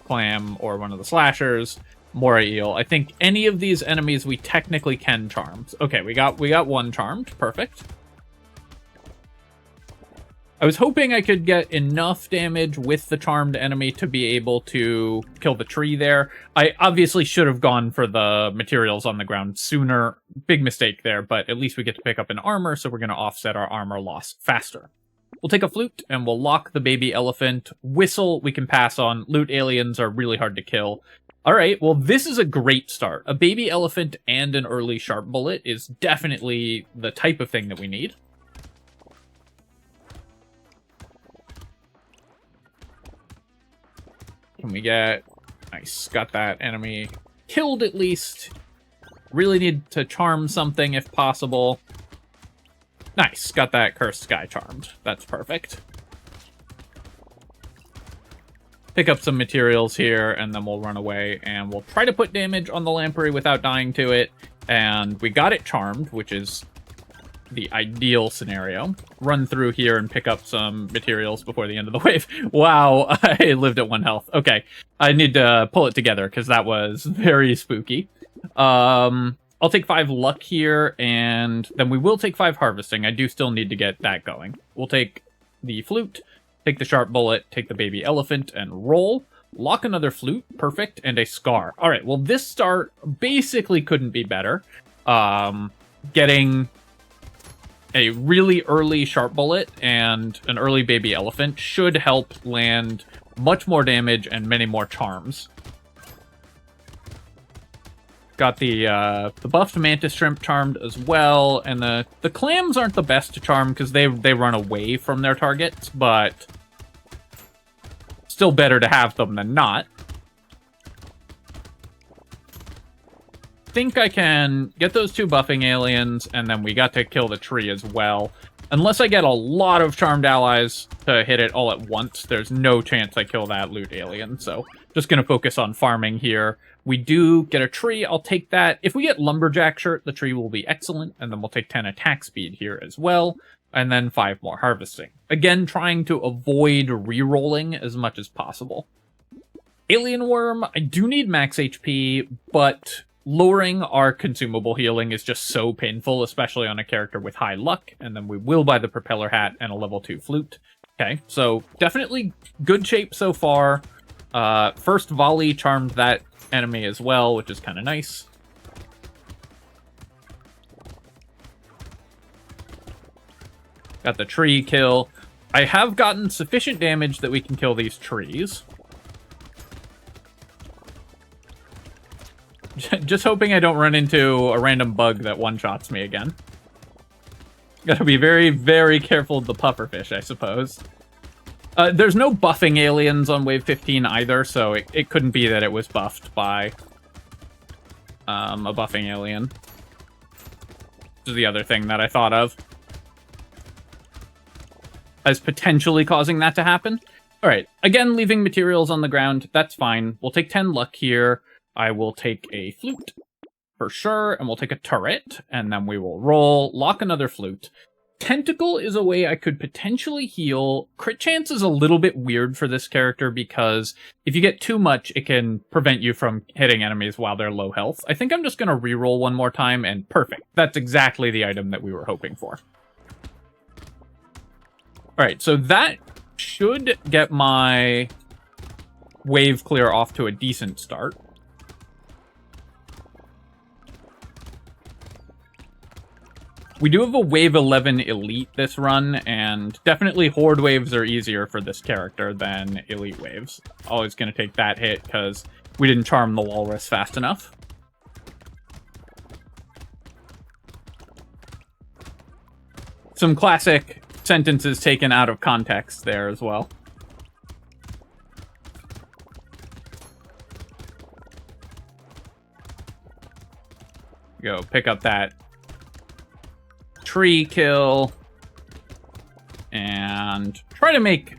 Clam, or one of the slashers, Mora eel. I think any of these enemies we technically can charm. Okay, we got one charmed. Perfect. I was hoping I could get enough damage with the charmed enemy to be able to kill the tree there. I obviously should have gone for the materials on the ground sooner. Big mistake there, but at least we get to pick up an armor, so we're going to offset our armor loss faster. We'll take a flute, and we'll lock the baby elephant. Whistle, we can pass on. Loot aliens are really hard to kill. Alright, well, this is a great start. A baby elephant and an early sharp bullet is definitely the type of thing that we need. Can we get... Nice, got that enemy killed at least. Really need to charm something if possible. Nice, got that cursed guy charmed. That's perfect. Pick up some materials here, and then we'll run away, and we'll try to put damage on the lamprey without dying to it. And we got it charmed, which is the ideal scenario. Run through here and pick up some materials before the end of the wave. Wow, I lived at 1 health. Okay, I need to pull it together, because that was very spooky. I'll take 5 luck here, and then we will take 5 harvesting. I do still need to get that going. We'll take the flute, take the sharp bullet, take the baby elephant, and roll. Lock another flute, perfect, and a scar. Alright, well, this start basically couldn't be better. Getting a really early sharp bullet and an early baby elephant should help land much more damage and many more charms. Got the buffed mantis shrimp charmed as well, and the clams aren't the best to charm because they run away from their targets, but still better to have them than not. Think I can get those 2 buffing aliens, and then we got to kill the tree as well. Unless I get a lot of charmed allies to hit it all at once, there's no chance I kill that loot alien, so just gonna focus on farming here. We do get a tree, I'll take that. If we get lumberjack shirt, the tree will be excellent, and then we'll take 10 attack speed here as well, and then 5 more harvesting. Again, trying to avoid re-rolling as much as possible. Alien worm, I do need max HP, but lowering our consumable healing is just so painful, especially on a character with high luck, and then we will buy the propeller hat and a level 2 flute. Okay, so definitely good shape so far. First volley charmed that enemy as well, which is kind of nice. Got the tree kill. I have gotten sufficient damage that we can kill these trees. Just hoping I don't run into a random bug that one-shots me again. Gotta be very, very careful of the pufferfish, I suppose. There's no buffing aliens on wave 15 either, so it couldn't be that it was buffed by a buffing alien. This is the other thing that I thought of as potentially causing that to happen. Alright, again, leaving materials on the ground, that's fine. We'll take 10 luck here. I will take a flute, for sure, and we'll take a turret, and then we will roll, lock another flute. Tentacle is a way I could potentially heal. Crit chance is a little bit weird for this character because if you get too much, it can prevent you from hitting enemies while they're low health. I think I'm just going to reroll one more time, and perfect. That's exactly the item that we were hoping for. Alright, so that should get my wave clear off to a decent start. We do have a wave 11 elite this run, and definitely horde waves are easier for this character than elite waves. Always going to take that hit because we didn't charm the walrus fast enough. Some classic sentences taken out of context there as well. Go pick up that tree kill and try to make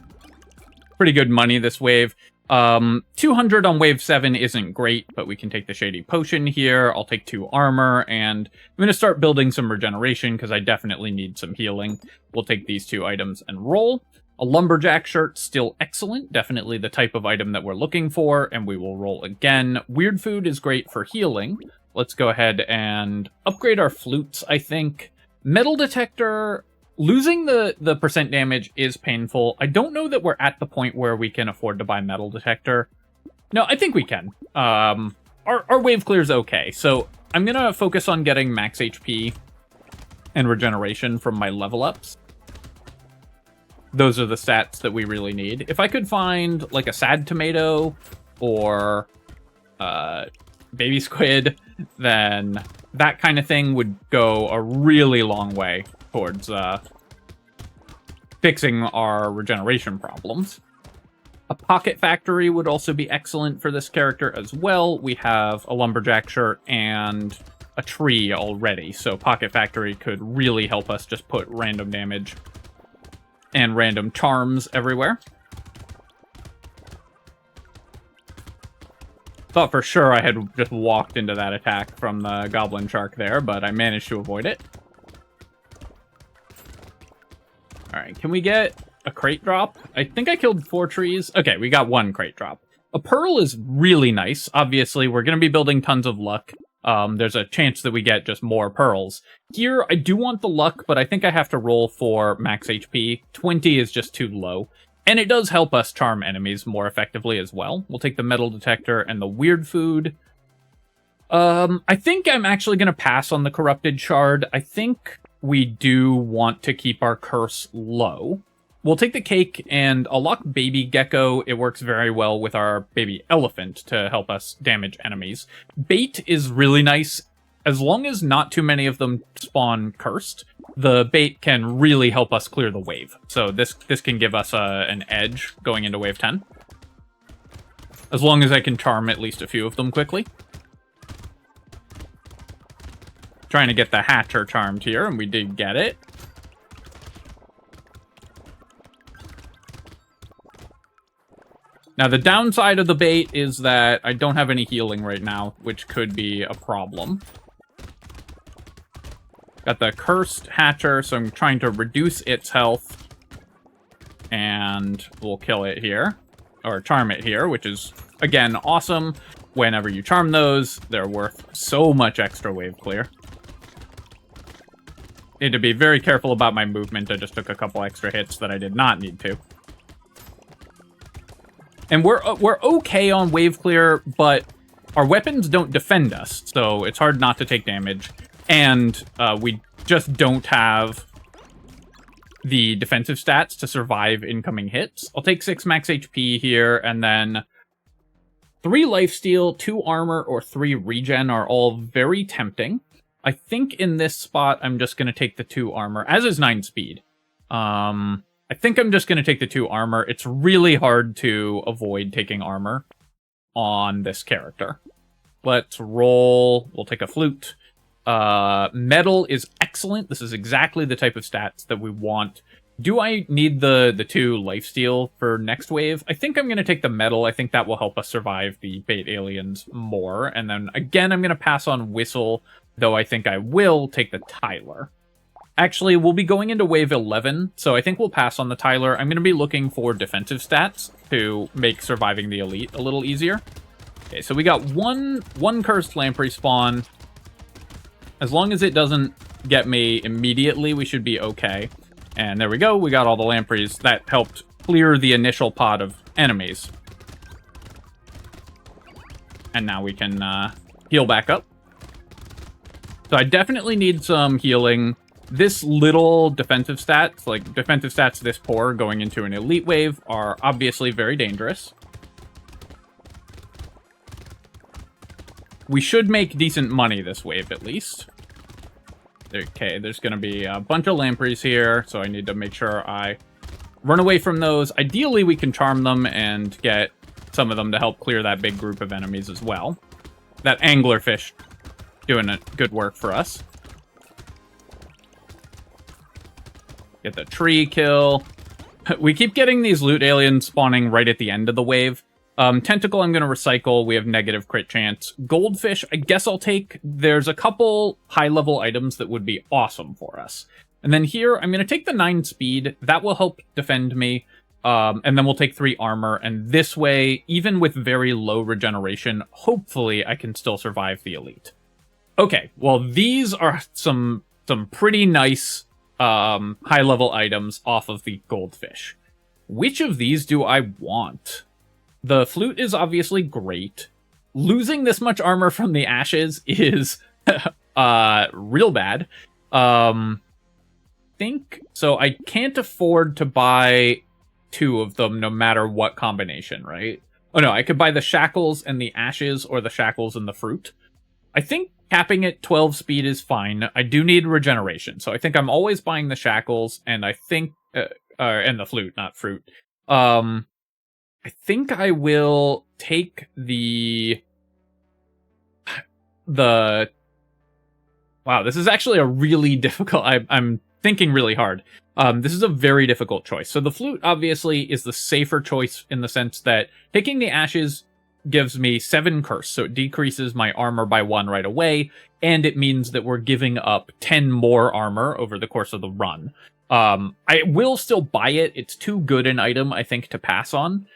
pretty good money this wave. 200 on wave 7 isn't great, but we can take the shady potion here. I'll take 2 armor, and I'm going to start building some regeneration because I definitely need some healing. We'll take these 2 items and roll. A lumberjack shirt, still excellent. Definitely the type of item that we're looking for, and we will roll again. Weird food is great for healing. Let's go ahead and upgrade our flutes, I think. Metal detector, losing the percent damage is painful. I don't know that we're at the point where we can afford to buy metal detector. No, I think we can. Our wave clear's okay. So I'm going to focus on getting max HP and regeneration from my level ups. Those are the stats that we really need. If I could find like a sad tomato or baby squid, then that kind of thing would go a really long way towards fixing our regeneration problems. A pocket factory would also be excellent for this character as well. We have a lumberjack shirt and a tree already, so pocket factory could really help us just put random damage and random charms everywhere. Thought for sure I had just walked into that attack from the goblin shark there, but I managed to avoid it. Alright, can we get a crate drop? I think I killed 4 trees. Okay, we got 1 crate drop. A pearl is really nice. Obviously, we're going to be building tons of luck. There's a chance that we get just more pearls. Here, I do want the luck, but I think I have to roll for max HP. 20 is just too low. And it does help us charm enemies more effectively as well. We'll take the metal detector and the weird food. I think I'm actually going to pass on the corrupted shard. I think we do want to keep our curse low. We'll take the cake and I'll lock baby gecko. It works very well with our baby elephant to help us damage enemies. Bait is really nice. As long as not too many of them spawn cursed, the bait can really help us clear the wave. So this can give us an edge going into wave 10. As long as I can charm at least a few of them quickly. Trying to get the hatcher charmed here, and we did get it. Now, the downside of the bait is that I don't have any healing right now, which could be a problem. Got the cursed hatcher, so I'm trying to reduce its health. And we'll kill it here. Or charm it here, which is, again, awesome. Whenever you charm those, they're worth so much extra wave clear. Need to be very careful about my movement. I just took a couple extra hits that I did not need to. And we're okay on wave clear, but our weapons don't defend us, so it's hard not to take damage. And we just don't have the defensive stats to survive incoming hits. I'll take 6 max HP here, and then 3 lifesteal, 2 armor, or 3 regen are all very tempting. I think in this spot, I'm just going to take the 2 armor, as is 9 speed. I think I'm just going to take the 2 armor. It's really hard to avoid taking armor on this character. Let's roll. We'll take a flute. Metal is excellent. This is exactly the type of stats that we want. Do I need the 2 lifesteal for next wave? I think I'm going to take the metal. I think that will help us survive the bait aliens more. And then, again, I'm going to pass on whistle, though I think I will take the Tyler. Actually, we'll be going into wave 11, so I think we'll pass on the Tyler. I'm going to be looking for defensive stats to make surviving the elite a little easier. Okay, so we got one cursed lamprey spawn. As long as it doesn't get me immediately, we should be okay. And there we go, we got all the lampreys. That helped clear the initial pod of enemies. And now we can heal back up. So I definitely need some healing. This little defensive stats, like defensive stats this poor going into an elite wave, are obviously very dangerous. We should make decent money this wave, at least. Okay, there's going to be a bunch of lampreys here, so I need to make sure I run away from those. Ideally, we can charm them and get some of them to help clear that big group of enemies as well. That anglerfish doing a good work for us. Get the tree kill. We keep getting these loot aliens spawning right at the end of the wave. Tentacle I'm going to recycle. We have negative crit chance. Goldfish, I guess I'll take. There's a couple high-level items that would be awesome for us. And then here, I'm going to take the 9 speed. That will help defend me. And then we'll take 3 armor. And this way, even with very low regeneration, hopefully I can still survive the elite. Okay, well, these are some pretty nice high-level items off of the goldfish. Which of these do I want? The flute is obviously great. Losing this much armor from the ashes is real bad. Think so. I can't afford to buy 2 of them, no matter what combination, right? Oh no, I could buy the shackles and the ashes, or the shackles and the fruit. I think capping at 12 speed is fine. I do need regeneration, so I think I'm always buying the shackles, and I think and the flute, not fruit. I think I will take the wow, this is actually a really difficult. I'm thinking really hard. This is a very difficult choice. So the flute obviously is the safer choice in the sense that taking the ashes gives me 7 curse, so it decreases my armor by 1 right away, and it means that we're giving up 10 more armor over the course of the run. I will still buy it. It's too good an item, I think, to pass on.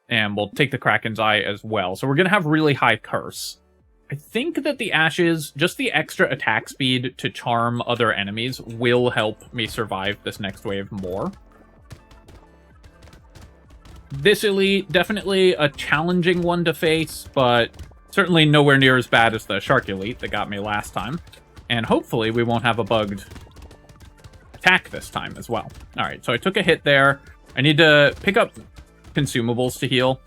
And we'll take the Kraken's Eye as well. So we're going to have really high curse. I think that the ashes, just the extra attack speed to charm other enemies, will help me survive this next wave more. This elite, definitely a challenging one to face, but certainly nowhere near as bad as the shark elite that got me last time. And hopefully we won't have a bugged attack this time as well. Alright, so I took a hit there. I need to pick up consumables to heal.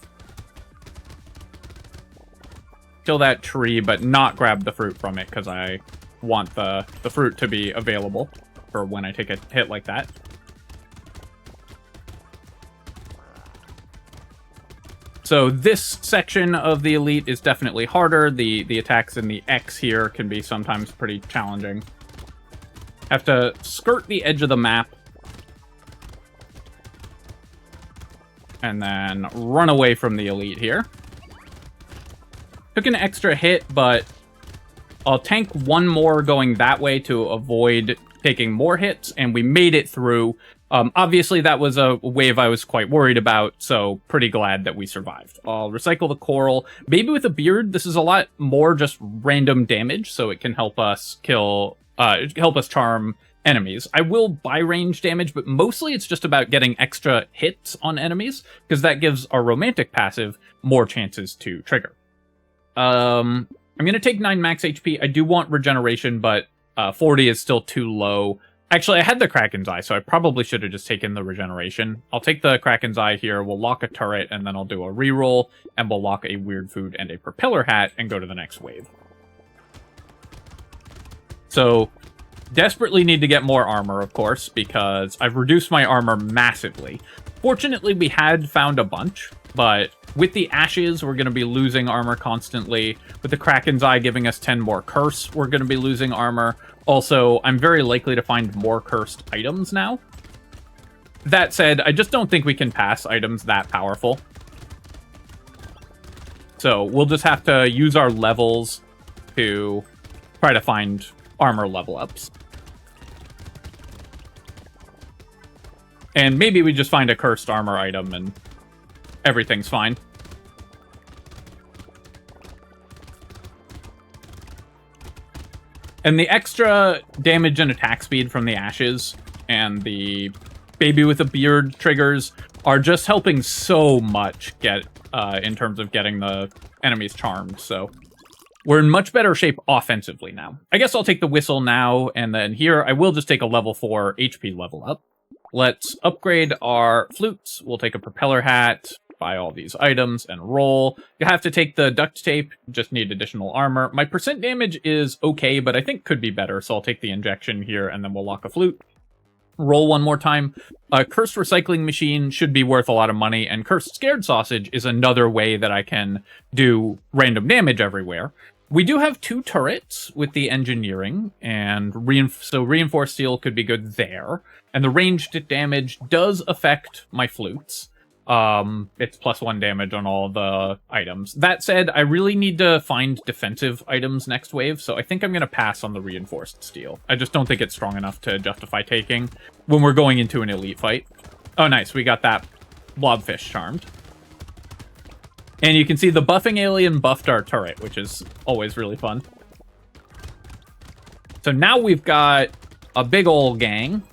Kill that tree, but not grab the fruit from it, because I want the fruit to be available for when I take a hit like that. So this section of the elite is definitely harder. The attacks in the X here can be sometimes pretty challenging. Have to skirt the edge of the map. And then run away from the elite here. Took an extra hit, but I'll tank 1 more going that way to avoid taking more hits, and we made it through. Obviously, that was a wave I was quite worried about, so pretty glad that we survived. I'll recycle the coral. Maybe with a beard, this is a lot more just random damage, so it can help us kill, help us charm enemies. I will buy range damage, but mostly it's just about getting extra hits on enemies, because that gives our romantic passive more chances to trigger. I'm going to take 9 max HP. I do want regeneration, but 40 is still too low. Actually, I had the Kraken's Eye, so I probably should have just taken the regeneration. I'll take the Kraken's Eye here, we'll lock a turret, and then I'll do a reroll, and we'll lock a weird food and a propeller hat, and go to the next wave. So, desperately need to get more armor, of course, because I've reduced my armor massively. Fortunately, we had found a bunch, but with the ashes, we're going to be losing armor constantly. With the Kraken's Eye giving us 10 more curse, we're going to be losing armor. Also, I'm very likely to find more cursed items now. That said, I just don't think we can pass items that powerful. So we'll just have to use our levels to try to find armor level ups. And maybe we just find a cursed armor item and everything's fine. And the extra damage and attack speed from the ashes and the baby with a beard triggers are just helping so much get in terms of getting the enemies charmed, so we're in much better shape offensively now. I guess I'll take the whistle now, and then here I will just take a level 4 HP level up. Let's upgrade our flutes. We'll take a propeller hat, buy all these items, and roll. You have to take the duct tape, just need additional armor. My percent damage is okay, but I think could be better, so I'll take the injection here, and then we'll lock a flute. Roll one more time. A cursed recycling machine should be worth a lot of money, and cursed scared sausage is another way that I can do random damage everywhere. We do have 2 turrets with the engineering, and so reinforced steel could be good there. And the ranged damage does affect my flutes. It's +1 damage on all the items. That said, I really need to find defensive items next wave, so I think I'm going to pass on the reinforced steel. I just don't think it's strong enough to justify taking when we're going into an elite fight. Oh, nice. We got that blobfish charmed. And you can see the buffing alien buffed our turret, which is always really fun. So now we've got a big ol' gang.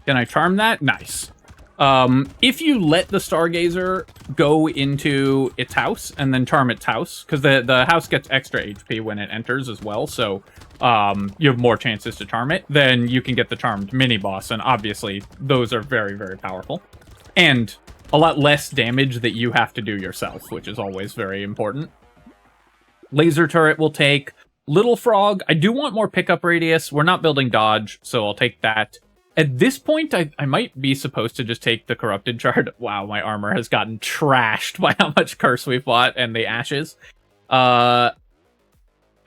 Can I charm that? Nice. If you let the Stargazer go into its house and then charm its house, because the house gets extra HP when it enters as well, so you have more chances to charm it, then you can get the charmed mini-boss, and obviously those are very, very powerful. And a lot less damage that you have to do yourself, which is always very important. Laser turret will take. Little frog, I do want more pickup radius. We're not building dodge, so I'll take that. At this point, I might be supposed to just take the corrupted shard. Wow, my armor has gotten trashed by how much curse we fought and the ashes. I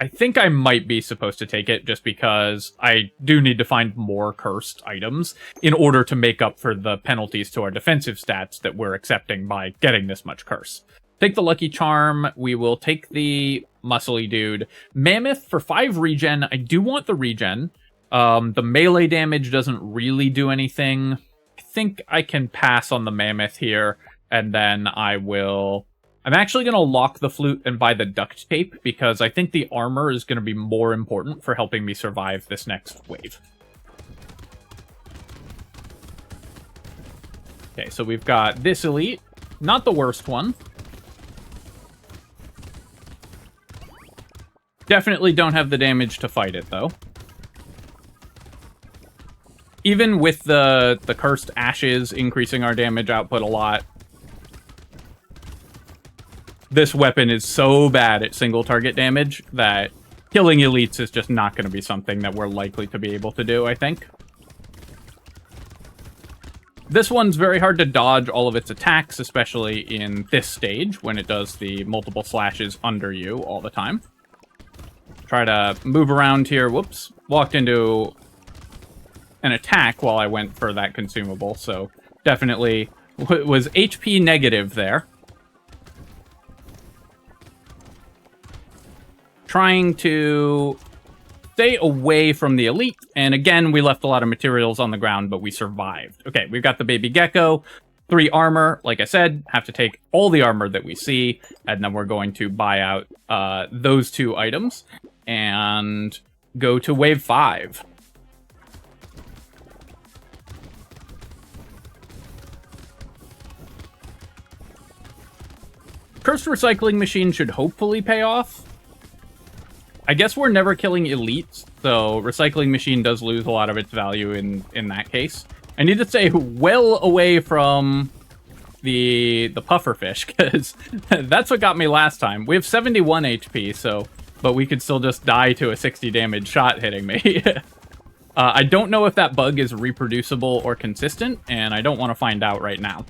think I might be supposed to take it just because I do need to find more cursed items in order to make up for the penalties to our defensive stats that we're accepting by getting this much curse. Take the lucky charm. We will take the muscly dude. Mammoth for 5 regen. I do want the regen. The melee damage doesn't really do anything. I think I can pass on the mammoth here, and then I'm actually going to lock the flute and buy the duct tape, because I think the armor is going to be more important for helping me survive this next wave. Okay, so we've got this elite. Not the worst one. Definitely don't have the damage to fight it, though. Even with the cursed ashes increasing our damage output a lot, this weapon is so bad at single target damage that killing elites is just not going to be something that we're likely to be able to do, I think. This one's very hard to dodge all of its attacks, especially in this stage, when it does the multiple slashes under you all the time. Try to move around here. Whoops. Walked into an attack while I went for that consumable, so definitely was HP negative there. Trying to stay away from the elite, and again, we left a lot of materials on the ground, but we survived. Okay, we've got the baby gecko, 3 armor. Like I said, have to take all the armor that we see, and then we're going to buy out those 2 items, and go to wave 5. Cursed recycling machine should hopefully pay off. I guess we're never killing elites, so recycling machine does lose a lot of its value in that case. I need to stay well away from the pufferfish, because that's what got me last time. We have 71 HP, so but we could still just die to a 60 damage shot hitting me. I don't know if that bug is reproducible or consistent, and I don't want to find out right now.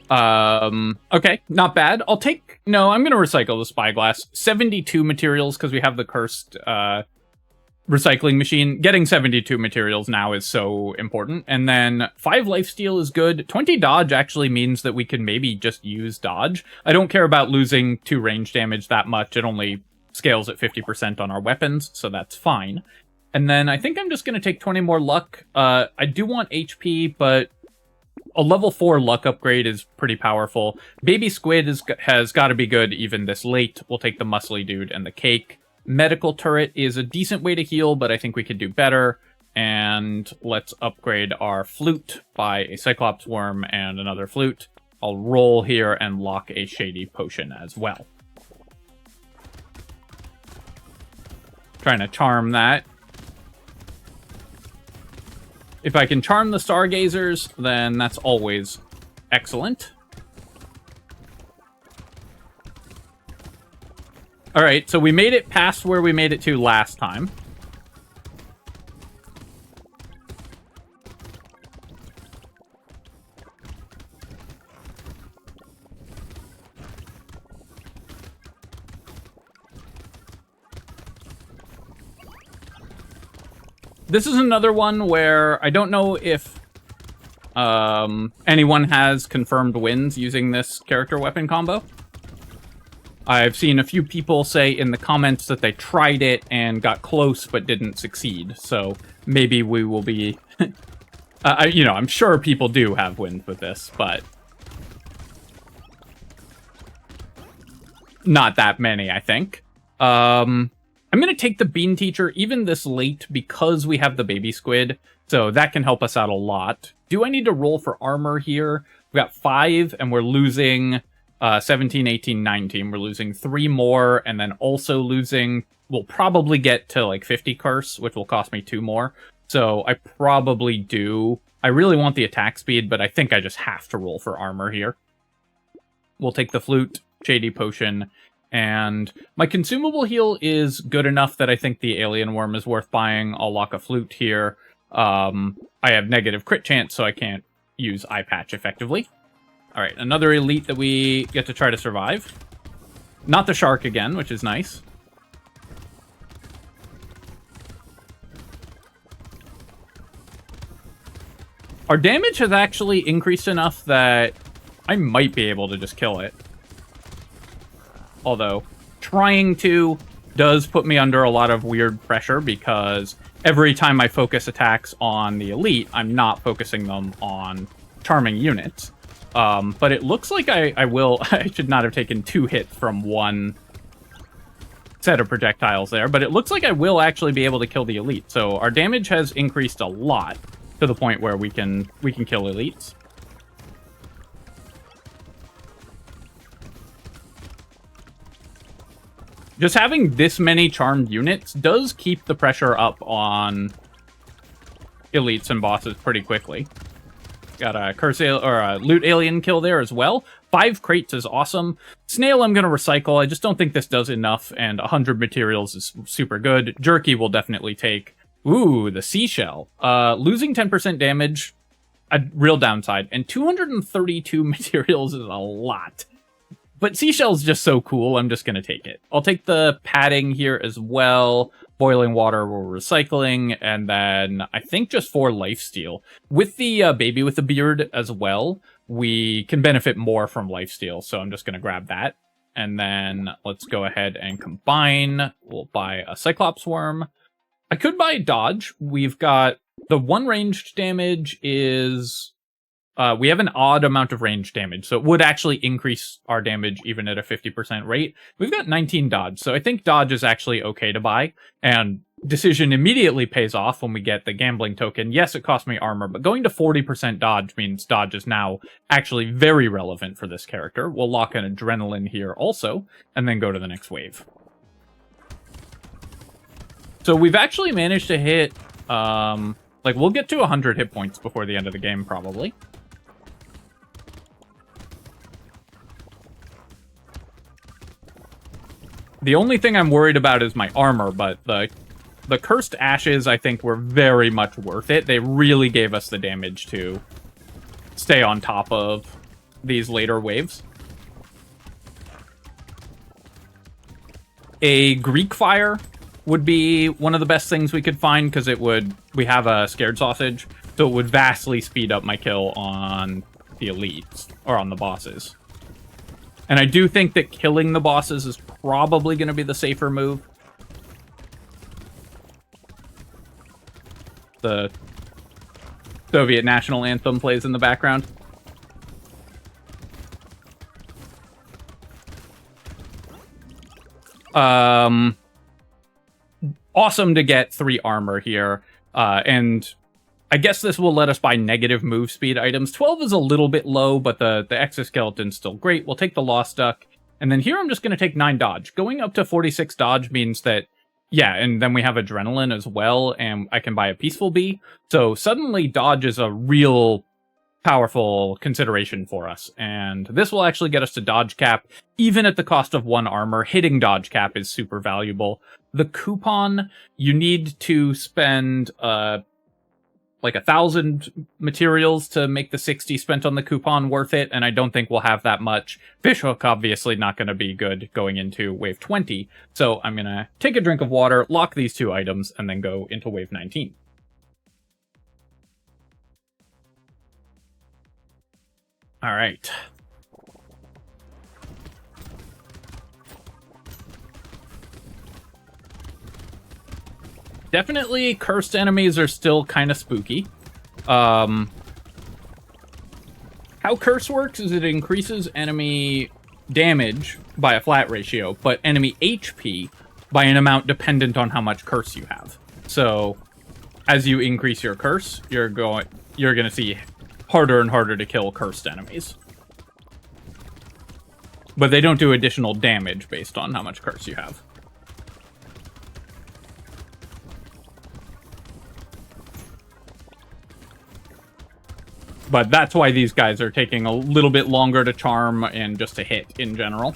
Okay, not bad. I'll take... No, I'm gonna recycle the spyglass. 72 materials, because we have the cursed, recycling machine. Getting 72 materials now is so important. And then 5 lifesteal is good. 20 dodge actually means that we can maybe just use dodge. I don't care about losing 2 range damage that much. It only scales at 50% on our weapons, so that's fine. And then I think I'm just gonna take 20 more luck. I do want HP, but a level 4 luck upgrade is pretty powerful. Baby squid has got to be good even this late. We'll take the muscly dude and the cake. Medical turret is a decent way to heal, but I think we could do better. And let's upgrade our flute by a cyclops worm and another flute. I'll roll here and lock a shady potion as well. Trying to charm that. If I can charm the stargazers, then that's always excellent. Alright, so we made it past where we made it to last time. This is another one where I don't know if anyone has confirmed wins using this character weapon combo. I've seen a few people say in the comments that they tried it and got close but didn't succeed. So maybe we will be... you know, I'm sure people do have wins with this, but... not that many, I think. I'm going to take the Bean Teacher even this late because we have the Baby Squid, so that can help us out a lot. Do I need to roll for armor here? We've got 5, and we're losing 17, 18, 19. We're losing 3 more, and then also losing... We'll probably get to, like, 50 curse, which will cost me 2 more. So I probably do... I really want the attack speed, but I think I just have to roll for armor here. We'll take the flute, shady potion... And my consumable heal is good enough that I think the alien worm is worth buying. I'll lock a flute here. I have negative crit chance, so I can't use eye patch effectively. All right, another elite that we get to try to survive. Not the shark again, which is nice. Our damage has actually increased enough that I might be able to just kill it. Although, trying to does put me under a lot of weird pressure because every time I focus attacks on the elite, I'm not focusing them on charming units. But it looks like I will... I should not have taken 2 hits from one set of projectiles there, but it looks like I will actually be able to kill the elite. So our damage has increased a lot to the point where we can kill elites. Just having this many charmed units does keep the pressure up on elites and bosses pretty quickly. Got a or a loot alien kill there as well. 5 crates is awesome. Snail I'm going to recycle. I just don't think this does enough, and 100 materials is super good. Jerky will definitely take. Ooh, the seashell. Losing 10% damage, a real downside, and 232 materials is a lot. But seashell's just so cool, I'm just going to take it. I'll take the padding here as well. Boiling water we're recycling, and then I think just 4 lifesteal. With the baby with the beard as well, we can benefit more from lifesteal, so I'm just going to grab that. And then let's go ahead and combine. We'll buy a cyclops worm. I could buy dodge. We've got the 1 ranged damage is... we have an odd amount of range damage, so it would actually increase our damage even at a 50% rate. We've got 19 dodge, so I think dodge is actually okay to buy, and decision immediately pays off when we get the gambling token. Yes, it cost me armor, but going to 40% dodge means dodge is now actually very relevant for this character. We'll lock an adrenaline here also, and then go to the next wave. So we've actually managed to hit, like, we'll get to 100 hit points before the end of the game, probably. The only thing I'm worried about is my armor, but the cursed ashes, I think, were very much worth it. They really gave us the damage to stay on top of these later waves. A Greek fire would be one of the best things we could find, because we have a scared sausage, so it would vastly speed up my kill on the elites, or on the bosses. And I do think that killing the bosses is probably going to be the safer move. The Soviet national anthem plays in the background. Awesome to get 3 armor here, and I guess this will let us buy negative move speed items. 12 is a little bit low, but the exoskeleton's still great. We'll take the Lost Duck, and then here I'm just going to take 9 dodge. Going up to 46 dodge means that, yeah, and then we have adrenaline as well, and I can buy a Peaceful Bee. So suddenly dodge is a real powerful consideration for us, and this will actually get us to dodge cap, even at the cost of 1 armor. Hitting dodge cap is super valuable. The coupon, you need to spend like 1,000 materials to make the 60 spent on the coupon worth it, and I don't think we'll have that much. Fishhook, obviously not going to be good going into wave 20, so I'm going to take a drink of water, lock these 2 items, and then go into wave 19. All right. Definitely cursed enemies are still kind of spooky. How curse works is it increases enemy damage by a flat ratio, but enemy HP by an amount dependent on how much curse you have. So as you increase your curse, you're going to see harder and harder to kill cursed enemies. But they don't do additional damage based on how much curse you have. But that's why these guys are taking a little bit longer to charm and just to hit in general.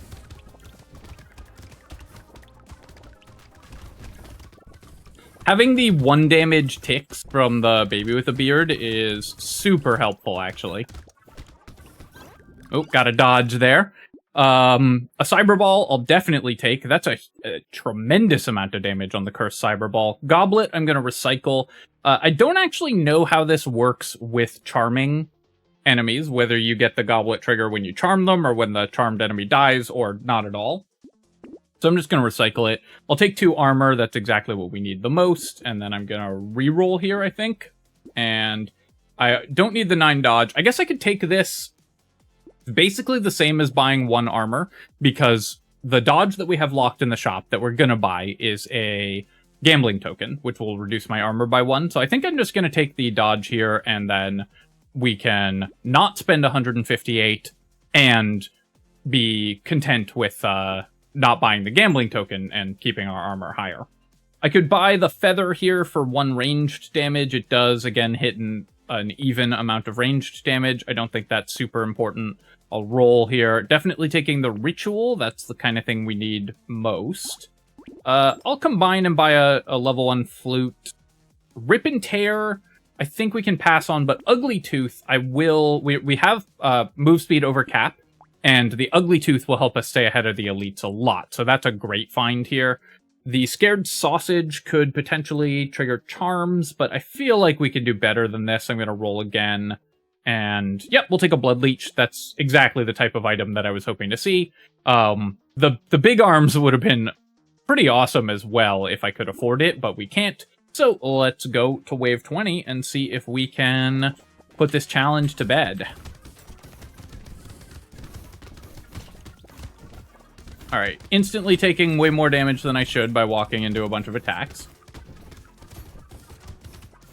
Having the 1 damage ticks from the baby with a beard is super helpful, actually. Oh, got a dodge there. A Cyber Ball I'll definitely take. That's a tremendous amount of damage on the Cursed Cyber Ball. Goblet I'm going to recycle. I don't actually know how this works with charming enemies, whether you get the Goblet trigger when you charm them or when the charmed enemy dies, or not at all. So I'm just going to recycle it. I'll take 2 armor. That's exactly what we need the most. And then I'm going to re-roll here, I think. And I don't need the 9 dodge. I guess I could take this basically the same as buying 1 armor, because the dodge that we have locked in the shop that we're going to buy is a gambling token, which will reduce my armor by 1. So I think I'm just going to take the dodge here, and then we can not spend 158 and be content with not buying the gambling token and keeping our armor higher. I could buy the feather here for 1 ranged damage. It does, again, hit an even amount of ranged damage. I don't think that's super important. I'll roll here. Definitely taking the ritual. That's the kind of thing we need most. I'll combine and buy a level 1 flute. Rip and Tear, I think we can pass on, but Ugly Tooth, I will... We have move speed over cap, and the Ugly Tooth will help us stay ahead of the elites a lot, so that's a great find here. The Scared Sausage could potentially trigger charms, but I feel like we can do better than this. I'm going to roll again. And, yep, we'll take a Blood Leech. That's exactly the type of item that I was hoping to see. The big arms would have been pretty awesome as well if I could afford it, but we can't. So let's go to wave 20 and see if we can put this challenge to bed. Alright, instantly taking way more damage than I should by walking into a bunch of attacks.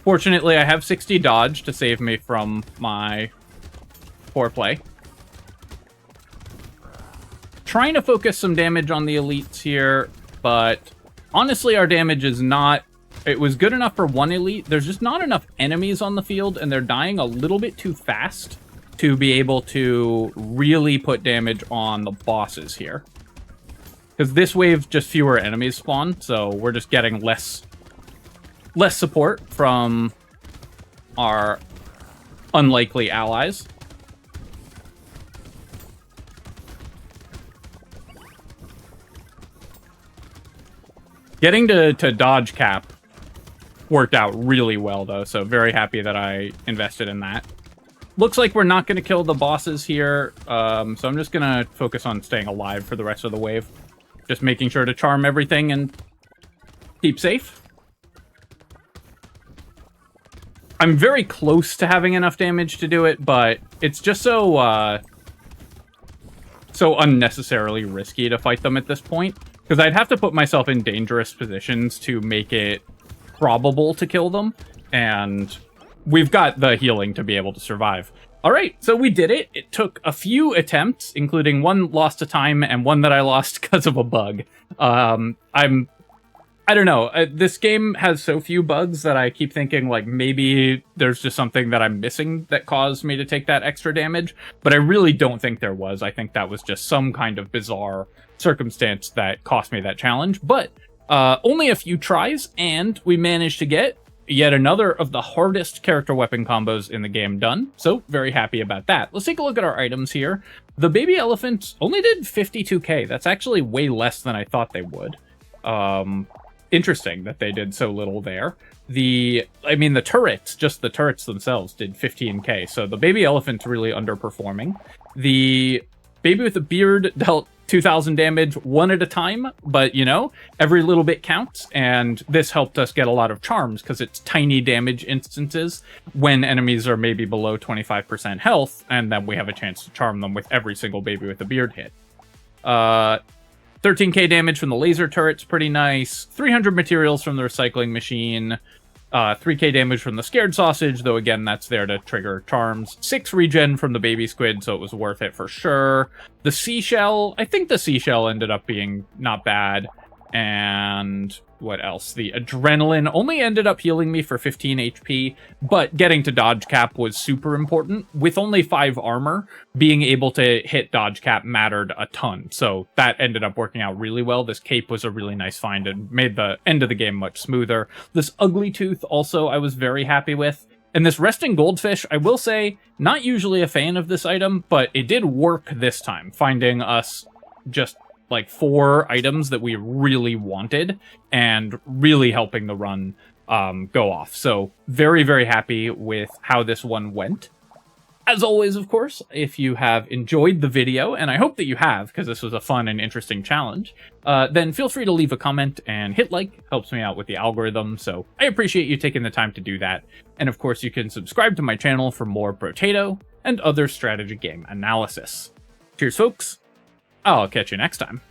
Fortunately, I have 60 dodge to save me from my poor play. Trying to focus some damage on the elites here, but honestly, our damage is not... It was good enough for 1 elite. There's just not enough enemies on the field, and they're dying a little bit too fast to be able to really put damage on the bosses here. Because this wave, just fewer enemies spawn, so we're just getting less support from our unlikely allies. Getting to dodge cap worked out really well, though, so very happy that I invested in that. Looks like we're not going to kill the bosses here, so I'm just going to focus on staying alive for the rest of the wave. Just making sure to charm everything and keep safe. I'm very close to having enough damage to do it, but it's just so unnecessarily risky to fight them at this point, because I'd have to put myself in dangerous positions to make it probable to kill them, and we've got the healing to be able to survive. All right, so we did it. It took a few attempts, including one lost to time and one that I lost because of a bug. I don't know. This game has so few bugs that I keep thinking, like, maybe there's just something that I'm missing that caused me to take that extra damage. But I really don't think there was. I think that was just some kind of bizarre circumstance that cost me that challenge. But only a few tries, and we managed to get yet another of the hardest character weapon combos in the game done. So very happy about that. Let's take a look at our items here. The baby elephant only did 52k. That's actually way less than I thought they would. Interesting that they did so little there. The turrets, just the turrets themselves, did 15k, so the baby elephant's really underperforming. The baby with the beard dealt 2,000 damage one at a time, but, you know, every little bit counts, and this helped us get a lot of charms, because it's tiny damage instances when enemies are maybe below 25% health, and then we have a chance to charm them with every single baby with the beard hit. 13k damage from the laser turret's pretty nice. 300 materials from the recycling machine. 3k damage from the scared sausage, though again, that's there to trigger charms. 6 regen from the baby squid, so it was worth it for sure. The seashell, I think the seashell ended up being not bad. And what else? The adrenaline only ended up healing me for 15 HP, but getting to dodge cap was super important. With only 5 armor, being able to hit dodge cap mattered a ton, so that ended up working out really well. This cape was a really nice find and made the end of the game much smoother. This ugly tooth also I was very happy with. And this resting goldfish, I will say, not usually a fan of this item, but it did work this time, finding us just like 4 items that we really wanted and really helping the run go off. So very, very happy with how this one went. As always, of course, if you have enjoyed the video, and I hope that you have, because this was a fun and interesting challenge, then feel free to leave a comment and hit like. Helps me out with the algorithm, so I appreciate you taking the time to do that. And of course, you can subscribe to my channel for more Brotato and other strategy game analysis. Cheers, folks. I'll catch you next time.